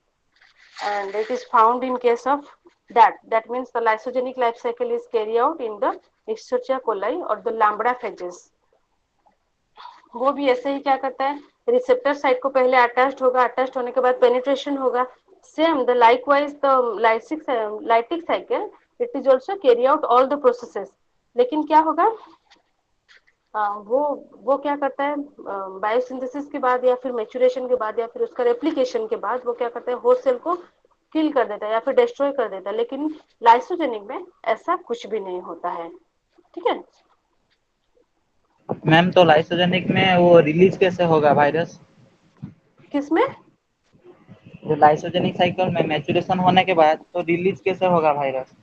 A: and it is found in case of that. That means the lysogenic life cycle is carried out in the Escherichia coli or the lambda phages। वो भी ऐसे ही क्या करता है, receptor site को पहले attached होगा, attached होने के बाद पेनिट्रेशन होगा। Same the likewise the lytic cycle, it is also carry out all the processes. लेकिन क्या होगा, वो क्या करता है, बायोसिंथेसिस के बाद या फिर मैच्योरेशन के बाद या फिर उसका रेप्लिकेशन के बाद वो क्या करता है, होस्ट सेल को किल कर देता है या फिर डिस्ट्रॉय कर देता है। लेकिन लाइसोजेनिक में ऐसा कुछ भी नहीं होता है, ठीक है।
E: मैम तो लाइसोजेनिक में वो रिलीज कैसे होगा वायरस?
A: किसमें?
E: जो लाइसोजेनिक साइकिल में मैच्योरेशन होने के बाद तो रिलीज कैसे होगा वायरस?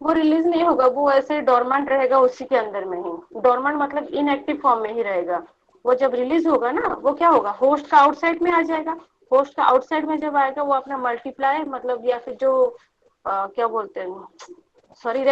A: वो रिलीज नहीं होगा, वो ऐसे डोरमेंट रहेगा उसी के अंदर में ही। डोरमेंट मतलब इनएक्टिव फॉर्म में ही रहेगा। वो जब रिलीज होगा ना, वो क्या होगा, होस्ट का आउटसाइड में आ जाएगा। होस्ट का आउटसाइड में जब आएगा, वो अपना मल्टीप्लाई मतलब या फिर जो क्या बोलते हैं, सॉरी,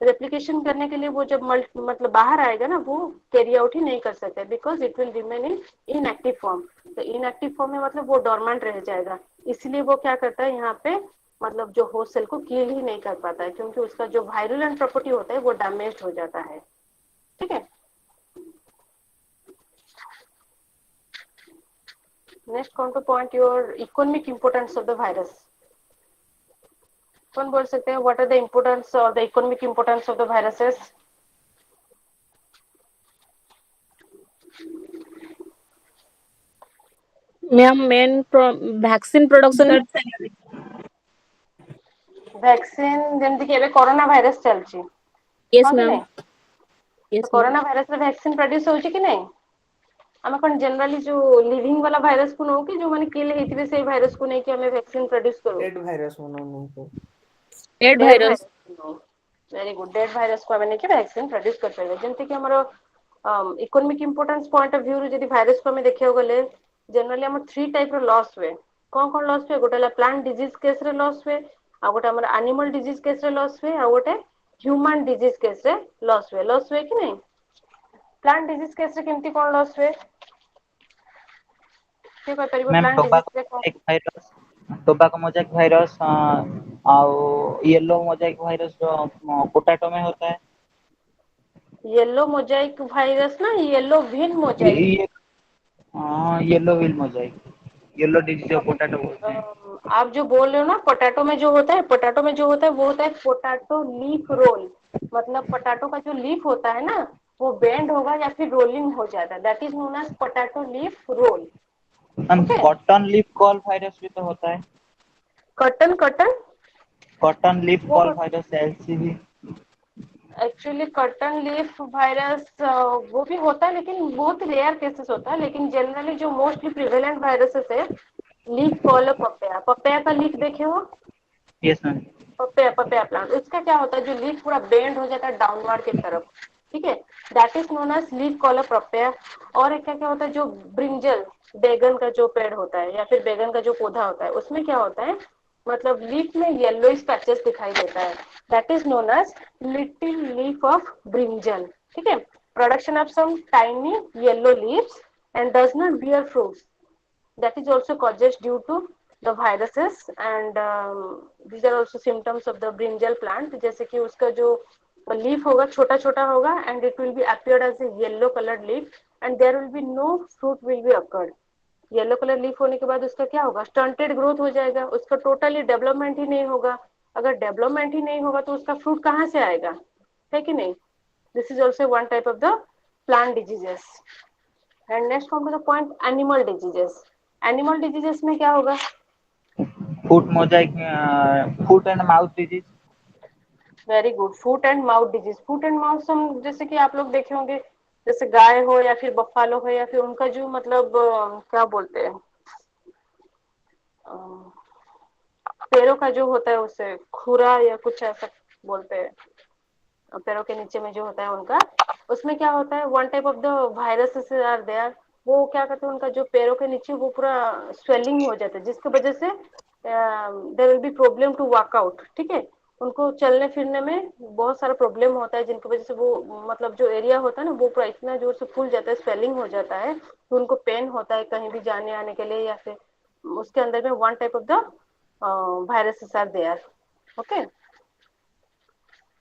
A: रेप्लिकेशन करने के लिए वो जब मतलब बाहर आएगा ना, वो कैरी आउट ही नहीं कर सकता, because it will remain in inactive form. तो इनएक्टिव फॉर्म में मतलब वो डोरमेंट रह जाएगा। इसलिए वो क्या करता है यहाँ पे, मतलब जो होस्ट सेल को किल ही नहीं कर पाता है, क्योंकि उसका जो वायरुलेंट प्रॉपर्टी होता है वो डैमेज हो जाता है, ठीक है। नेक्स्ट कौन to point your economic importance of the virus. कौन बोल सकते हैं, व्हाट आर द इंपोर्टेंस और the economic importance of the viruses?
F: Ma'am main vaccine production
A: vaccine जेमती कि एबे कोरोना वायरस चलची,
F: यस
A: हाँ कि
F: मैम
A: नहीं?
F: यस
A: तो कोरोना वायरस रे वैक्सीन प्रोड्यूस होची कि नहीं? आमे कोन जनरली जो लिविंग वाला वायरस को नो कि जो माने किल हेतिबे से वायरस को नहीं कि हमें वैक्सीन प्रोड्यूस करो।
D: डेड वायरस होनो तो
F: dead
A: dead
F: virus
A: virus, very good, dead virus को हमें नहीं कि वैक्सीन प्रोड्यूस कर पाएगा। जेमती कि हमरो economic importance point of view रे जदी वायरस को हमें देखियो गले, जनरली हम 3 टाइप रो लॉस हुए। कोन लॉस हुए? गोटेला प्लांट डिजीज केस रे लॉस हुए, आ गोटे हमर एनिमल डिजीज केस रे लॉस हुए, आ गोटे ह्यूमन डिजीज केस रे लॉस हुए कि नहीं? प्लांट डिजीज केस रे केमती कोन लॉस हुए? के कोइ परिबो
E: मैम
A: प्लांट डिजीज रे कोन?
E: टोबाको मोजाइक वायरस और येलो मोजाइक वायरस जो पोटैटो में होता है।
A: येलो मोजाइक वायरस ना, येलो विन मोजाइक।
E: ये yellow will Mosaic, yellow disease जो पोटैटो बोलते हैं।
A: आप जो बोल रहे हो ना, पोटैटो में जो होता है, वो होता है पोटैटो लीफ रोल। मतलब पोटैटो का जो लीफ होता है ना, वो बेंड होगा या फिर रोलिंग हो जाता है, that is known as potato leaf roll.
E: Ma'am
A: okay,
E: cotton leaf curl virus भी तो होता है।
A: कॉटन
E: कॉटन लीफ
A: वो
E: curl virus LCV.
A: Actually cotton leaf virus वो भी होता है, लेकिन बहुत रेयर केसेस होता है। लेकिन जनरली जो मोस्टली प्रिवेलेंट वायरसेस है लीफ कॉलर पपया, पपया का लीफ देखे हो,
E: यस मैम।
A: पपया प्लांट, उसका क्या होता है, जो लीफ पूरा बेंड हो जाता है डाउनवर्ड की तरफ, ठीक है, that is known as leaf curl papaya. और एक क्या क्या होता है, जो ब्रिंजल, बैगन का जो पेड़ होता है या फिर बैगन का जो पौधा होता है, उसमें क्या होता है, मतलब लीफ में येलो पैचेस दिखाई देता है, that is known as little leaf of brinjal, ठीक है। Production of some tiny yellow leaves and does not bear fruits, that is also causes due to the viruses, and these are also symptoms of the brinjal plant, जैसे कि उसका जो leaf होगा छोटा छोटा होगा and it will be appeared as a yellow colored leaf and there will be no fruit will be occurred। Yellow colour leaf होने के बाद उसका क्या होगा, स्टंटेड ग्रोथ हो जाएगा, उसका टोटली डेवलपमेंट ही नहीं होगा। अगर डेवलपमेंट ही नहीं होगा तो उसका फ्रूट कहाँ से आएगा, है कि नहीं। This is also one type of the plant diseases. And next come to the point animal diseases. Animal diseases में क्या होगा,
E: foot mosaic, foot and mouth disease.
A: Very good, foot and mouth disease. Foot and mouth हम जैसे कि आप लोग देखे होंगे, जैसे गाय हो या फिर बफालो हो या फिर उनका जो मतलब क्या बोलते हैं, पैरों का जो होता है उसे खुरा या कुछ ऐसा बोलते हैं, पैरों के नीचे में जो होता है उनका, उसमें क्या होता है, one type of the viruses are there, वो क्या करते हैं, उनका जो पैरों के नीचे वो पूरा स्वेलिंग हो जाता है, जिसकी वजह से there will be problem to walk out, ठीक है, उनको चलने फिरने में बहुत सारा प्रॉब्लम होता है, जिनकी वजह से वो मतलब जो एरिया होता है ना वो पूरा इतना जोर से फूल जाता है, स्वेलिंग हो जाता है, तो उनको पेन होता है कहीं भी जाने आने के लिए, या फिर उसके अंदर में one type of the viruses are there, okay.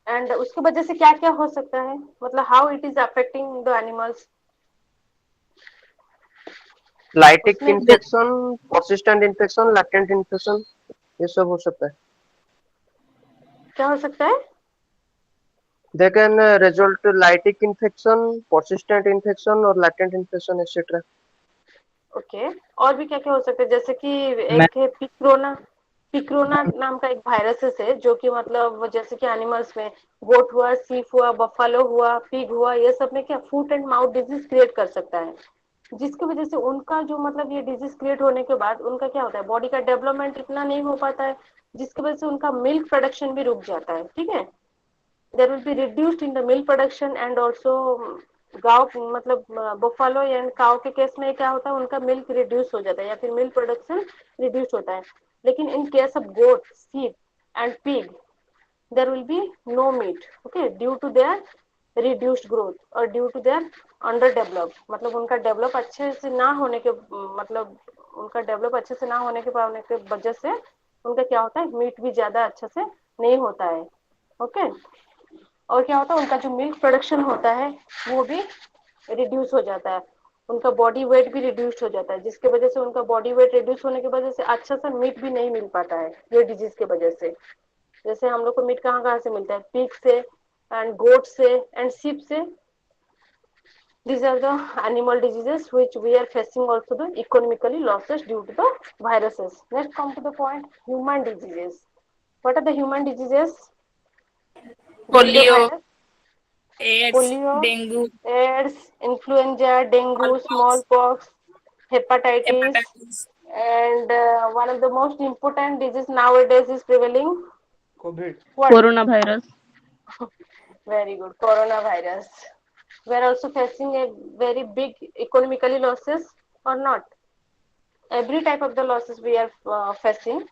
A: And उसकी वजह से क्या क्या हो सकता है, मतलब how it is affecting the animals,
G: lytic
A: उसमें
G: infection, persistent infection, latent infection, ये सब हो सकता है।
A: क्या हो सकता है,
G: They can result to lytic infection, persistent infection और latent infection etc.
A: ओके और भी क्या क्या हो सकता है, जैसे कि
E: मैं
A: एक है पिक्रोना, पिक्रोना नाम का एक वायरस है जो कि मतलब जैसे कि एनिमल्स में गोट हुआ, सीप हुआ, बफालो हुआ, पिग हुआ, ये सब में क्या फूट एंड माउथ डिजीज क्रिएट कर सकता है, जिसकी वजह से उनका जो मतलब ये डिजीज क्रिएट होने के बाद उनका क्या होता है, बॉडी का डेवलपमेंट इतना नहीं हो पाता है, जिसकी वजह से उनका मिल्क प्रोडक्शन भी रुक जाता है, ठीक है, there will be reduced in the milk production and also गाँव मतलब बफालो एंड काउ के केस में क्या होता है, उनका मिल्क रिड्यूस हो जाता है या फिर मिल्क प्रोडक्शन रिड्यूस होता है, लेकिन in case of goat, sheep and pig there will be no meat, okay, due to their reduced growth or due to their underdeveloped, मतलब उनका डेवलप अच्छे से ना होने के मतलब उनका डेवलप अच्छे से ना होने के पाने के वजह से उनका क्या होता है, मीट भी ज्यादा अच्छे से नहीं होता है, ओके। और क्या होता है, उनका जो मिल्क प्रोडक्शन होता है वो भी रिड्यूस हो जाता है, उनका बॉडी वेट भी रिड्यूस हो जाता है, जिसकी वजह से उनका बॉडी वेट रिड्यूस होने की वजह से अच्छा सा मीट भी नहीं मिल पाता है ये डिजीज की वजह से। जैसे हम लोग को मीट कहाँ कहाँ से मिलता है, पिग से एंड गोट से एंड sheep से। These are the animal diseases which we are facing also the economically losses due to the viruses। Next come to the point, human diseases। What are the human diseases due to the
C: polio,
A: virus?
C: AIDS,
A: Polio,
C: dengue,
A: AIDS, influenza, dengue,
C: smallpox,
A: smallpox, hepatitis,
C: hepatitis,
A: and one of the most important disease nowadays is prevailing.
D: Covid.
A: What?
F: Corona virus.
A: Very good. Coronavirus. We are also facing a very big economically losses or not. Every type of the losses we are facing.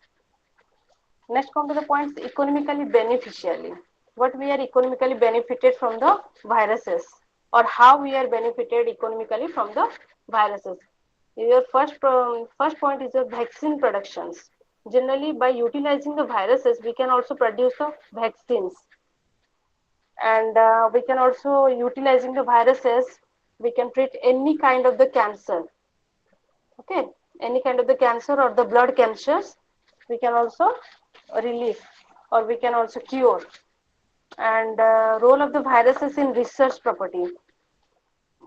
A: Next come to the points economically beneficially. What we are economically benefited from the viruses or how we are benefited economically from the viruses. Your first point is your vaccine productions. Generally, by utilizing the viruses, we can also produce the vaccines, and we can also utilizing the viruses. We can treat any kind of the cancer. Okay, any kind of the cancer or the blood cancers, we can also relieve or we can also cure. And role of the viruses in research property,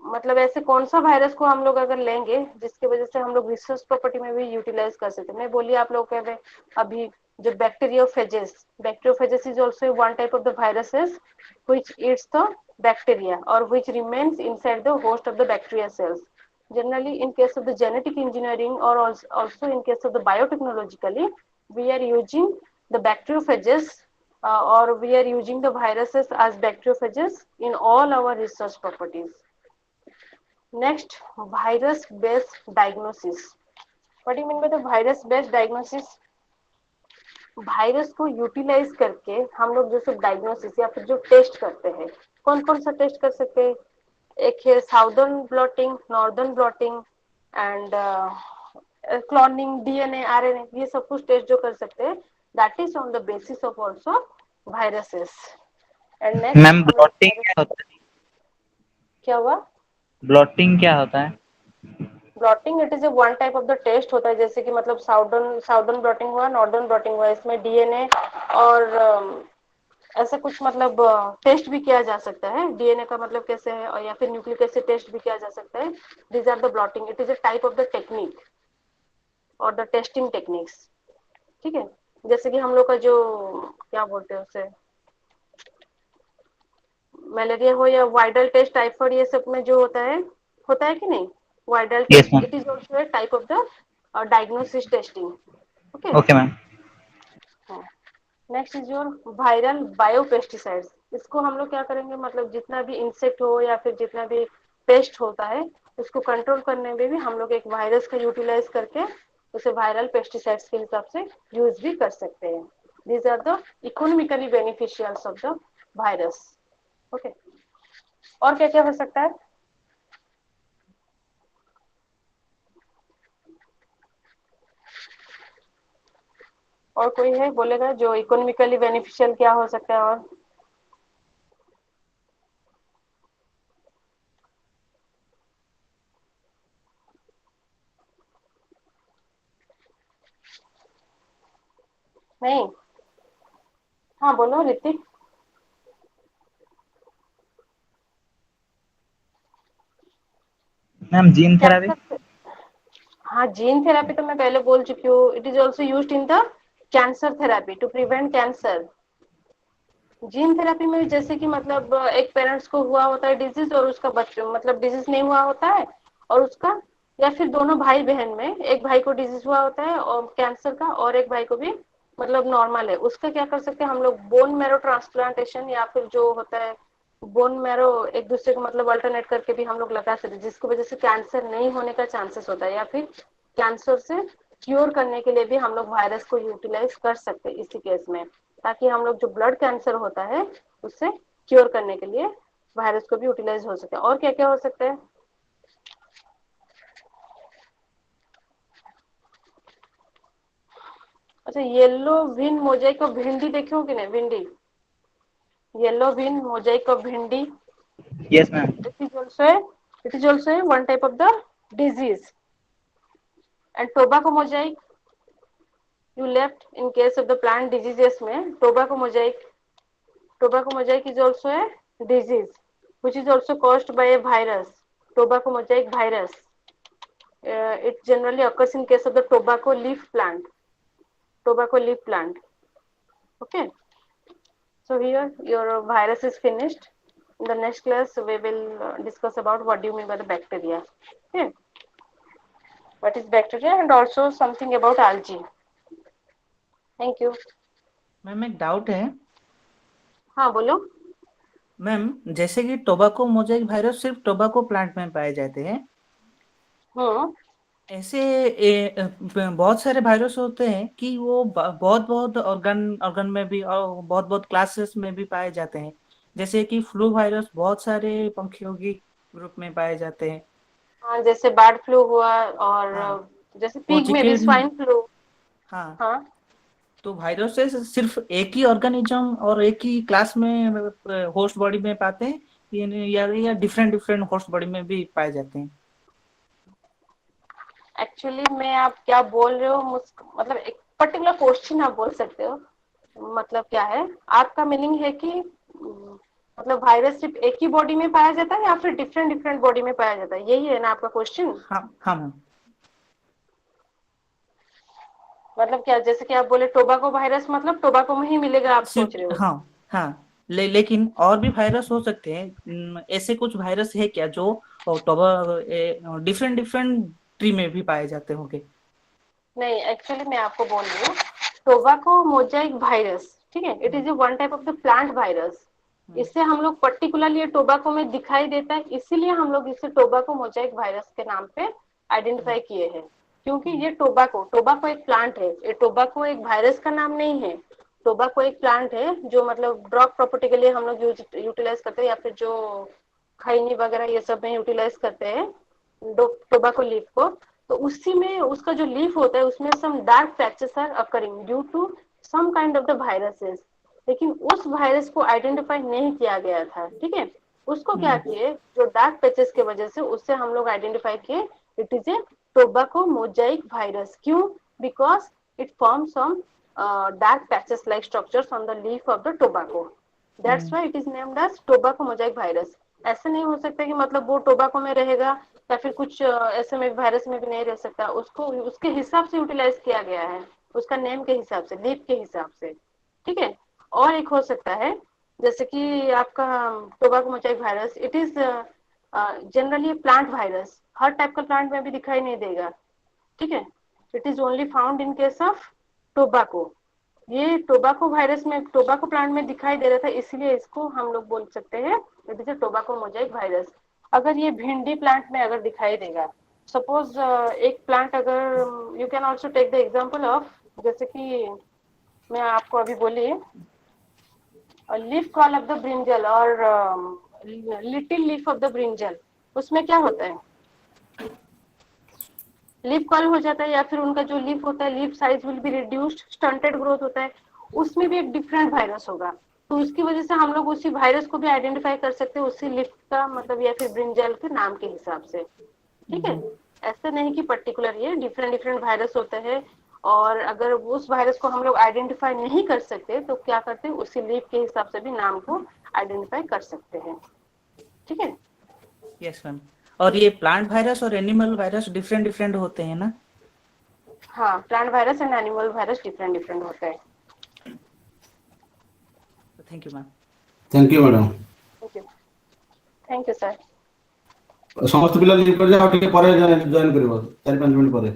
A: मतलब ऐसे कौन सा virus को हम लोग अगर लेंगे जिसकी वजह से हम लोग रिसर्च प्रॉपर्टी में भी यूटिलाइज कर सकते हैं। मैं बोलिए आप लोग कह रहे अभी जो bacteriophages is also one type of the viruses which eats the bacteria और which remains inside the host of the bacteria cells. Generally, in case of the genetic engineering or also in case of the biotechnologically, we are using the bacteriophages or we are using the viruses as bacteriophages in all our research properties. Next, virus-based diagnosis. What do you mean by the virus-based diagnosis? Virus को utilise करके हम लोग जो सब diagnosis या फिर जो test करते हैं, कौन कौन सा टेस्ट कर सकते हैं? एक है southern blotting, northern blotting and cloning, DNA, RNA, ये सब कुछ टेस्ट जो कर सकते हैं, that is on the basis of also viruses. And next
E: ma'am blotting क्या होता है?
A: क्या हुआ?
E: ब्लॉटिंग क्या होता है?
A: Blotting it is a one type of the test होता है, जैसे कि मतलब साउदर्न ब्लॉटिंग हुआ, नॉर्दर्न ब्लॉटिंग हुआ, इसमें डीएनए और ऐसे कुछ मतलब टेस्ट भी किया जा सकता है. डीएनए का मतलब कैसे है, और या फिर न्यूक्लिक एसिड टेस्ट भी किया जा सकता है. These are the blotting. It is a type of the technique और द टेस्टिंग टेक्निक्स. ठीक है, जैसे कि हम लोग का जो क्या बोलते हैं उसे, मलेरिया हो या वाइडल टेस्ट, टाइफाइड, ये सब में जो होता है कि नहीं, Widal
E: yes
A: test,
E: ma'am.
A: It is also a type of the diagnosis testing. Okay.
E: Okay ma'am.
A: Next is your viral biopesticides. इसको हम लोग क्या करेंगे, मतलब जितना भी इंसेक्ट हो या फिर जितना भी पेस्ट होता है, उसको कंट्रोल करने में भी हम लोग एक वायरस का यूटिलाइज करके उसे वायरल पेस्टिसाइड्स के हिसाब से यूज भी कर सकते हैं. These are the economically beneficials of the virus. Okay. और क्या क्या हो सकता है? और कोई है बोलेगा जो इकोनॉमिकली बेनिफिशियल क्या हो सकता है? और नहीं? हाँ बोलो Hrithik.
E: Ma'am gene therapy.
A: Cancer. हाँ, जीन थेरापी तो मैं पहले बोल चुकी हूँ. It is also used in the cancer therapy to prevent cancer. Gene therapy में जैसे कि मतलब एक पेरेंट्स को हुआ होता है डिजीज और उसका बच्चा मतलब डिजीज नहीं हुआ होता है, और उसका या फिर दोनों भाई बहन में एक भाई को डिजीज हुआ होता है और कैंसर का, और एक भाई को भी मतलब नॉर्मल है, उसका क्या कर सकते हैं हम लोग, बोन मैरो ट्रांसप्लांटेशन या फिर जो होता है बोन मैरो एक दूसरे को मतलब अल्टरनेट करके भी हम लोग लगा सकते हैं, जिसकी वजह से कैंसर नहीं होने का चांसेस होता है, या फिर कैंसर से क्योर करने के लिए भी हम लोग वायरस को यूटिलाइज कर सकते हैं इसी केस में, ताकि हम लोग जो ब्लड कैंसर होता है उससे क्योर करने के लिए वायरस को भी यूटिलाइज हो सके. और क्या क्या हो सकता है? अच्छा, येलो विन मोजाइक ऑफ भिंडी देखे हो कि नहीं? भिंडी, येलो विन मोजाइक ऑफ भिंडी.
E: Yes ma'am.
A: It is also one type of the disease. And tobacco mosaic you left in case of the plant diseases में tobacco mosaic is also a disease which is also caused by a virus, tobacco mosaic virus. It generally occurs in case of the tobacco leaf plant. Okay, so here your virus is finished. In the next class we will discuss about what do you mean by the bacteria. Okay, what is bacteria and also something about algae. Thank you.
D: Ma'am एक doubt है.
A: हाँ बोलो.
D: Ma'am जैसे कि tobacco mosaic virus सिर्फ tobacco plant में पाए जाते हैं, ऐसे बहुत सारे वायरस होते हैं कि वो बहुत बहुत ऑर्गन में भी और बहुत बहुत क्लासेस में भी पाए जाते हैं. जैसे कि फ्लू वायरस बहुत सारे पंखियों की ग्रुप में पाए जाते हैं.
A: हाँ, जैसे बर्ड फ्लू हुआ और
D: हाँ,
A: जैसे
D: वो
A: पिग में भी
D: चिकन.
A: Swine flu.
D: हाँ,
A: हाँ,
D: तो वायरसेस सिर्फ एक ही ऑर्गेनिज्म और एक ही क्लास में होस्ट बॉडी में पाते हैं, या डिफरेंट डिफरेंट होस्ट बॉडी में भी पाए जाते हैं.
A: एक्चुअली मैं आप क्या बोल रहे हो मतलब एक पर्टिकुलर क्वेश्चन आप बोल सकते हो, मतलब क्या है आपका मीनिंग है कि मतलब वायरस सिर्फ एक ही बॉडी में पाया जाता है या फिर डिफरेंट डिफरेंट बॉडी में पाया जाता है, यही है ना आपका क्वेश्चन?
D: हाँ हाँ मैम.
A: मतलब क्या, जैसे कि आप बोले टोबैको वायरस मतलब टोबैको में ही मिलेगा, आप सोच रहे
D: सिर्फ
A: हो?
D: हाँ. हाँ, लेकिन और भी वायरस हो सकते हैं। ऐसे कुछ वायरस है क्या जो डिफरेंट डिफरेंट ट्री में भी पाए जाते होंगे?
A: नहीं, एक्चुअली मैं आपको बोल रही हूँ, टोबैको मोजाइक वायरस, ठीक है, it is a one type of the plant virus. इससे हम लोग पर्टिकुलरली टोबैको में दिखाई देता है, इसीलिए हम लोग इसे टोबैको मोजाइक वायरस के नाम पे आइडेंटिफाई किए हैं। क्योंकि ये टोबैको टोबैको एक प्लांट है, ये टोबैको एक वायरस का नाम नहीं है। टोबैको एक प्लांट है जो मतलब ड्रग प्रॉपर्टी के लिए हम लोग यूटिलाइज करते हैं, या फिर जो खैनी वगैरह ये सब में यूटिलाइज करते हैं टोबैको लीफ को। तो उसी में उसका जो लीफ होता है उसमें some dark patches are occurring due to some kind of the viruses. लेकिन उस वायरस को आइडेंटिफाई नहीं किया गया था, ठीक है। उसको क्या किए, जो डार्क पैचेस की वजह से उससे हम लोग आइडेंटिफाई किए it is a tobacco mosaic virus. क्यों? Because it form some dark patches like structures on the leaf of the tobacco. That's why it is named as tobacco mosaic virus. ऐसे नहीं हो सकता कि मतलब वो टोबैको में रहेगा या फिर कुछ ऐसे में वायरस में भी नहीं रह सकता। उसको उसके हिसाब से यूटिलाइज किया गया है, उसका नेम के हिसाब से, लीफ के हिसाब से, ठीक है। और एक हो सकता है जैसे कि आपका tobacco mosaic virus, it is generally plant virus, her type का प्लांट में भी दिखाई नहीं देगा, ठीक है। It is only found in case of tobacco. ये टोबैको वायरस में टोबैको प्लांट में दिखाई दे रहा था, इसीलिए इसको हम लोग बोल सकते हैं it is a tobacco mosaic virus. अगर ये भिंडी प्लांट में अगर दिखाई देगा, सपोज एक प्लांट, अगर you can also take the example of, जैसे कि मैं आपको अभी बोली leaf curl of the brinjal और little leaf of the brinjal, उसमें क्या होता है, लीफ कॉल हो जाता है, या फिर उनका जो लीफ होता है leaf size will be reduced, stunted growth होता है, उसमें भी एक डिफरेंट वायरस होगा। तो उसकी वजह से हम लोग उसी वायरस को भी आइडेंटिफाई कर सकते हैं उसी लीफ का मतलब, या फिर ब्रिंजल के नाम के हिसाब से, ठीक है। ऐसे नहीं कि पर्टिकुलर, ये डिफरेंट डिफरेंट वायरस होते हैं। और अगर उस वायरस को हम लोग आइडेंटिफाई नहीं कर सकते तो क्या करते हैं, उसी लीफ के हिसाब से भी नाम को आइडेंटिफाई कर सकते हैं, ठीक है।
D: Yes ma'am. और ये प्लांट वायरस और एनिमल वायरस डिफरेंट डिफरेंट होते हैं ना?
A: हाँ, plant virus and animal virus different different होते हैं।
D: Thank you ma'am.
H: Thank you madam.
A: Thank you sir.
H: समस्त पिला जॉइन कर जाओ, टिके परे जॉइन करिवो 4-5 मिनिट परे।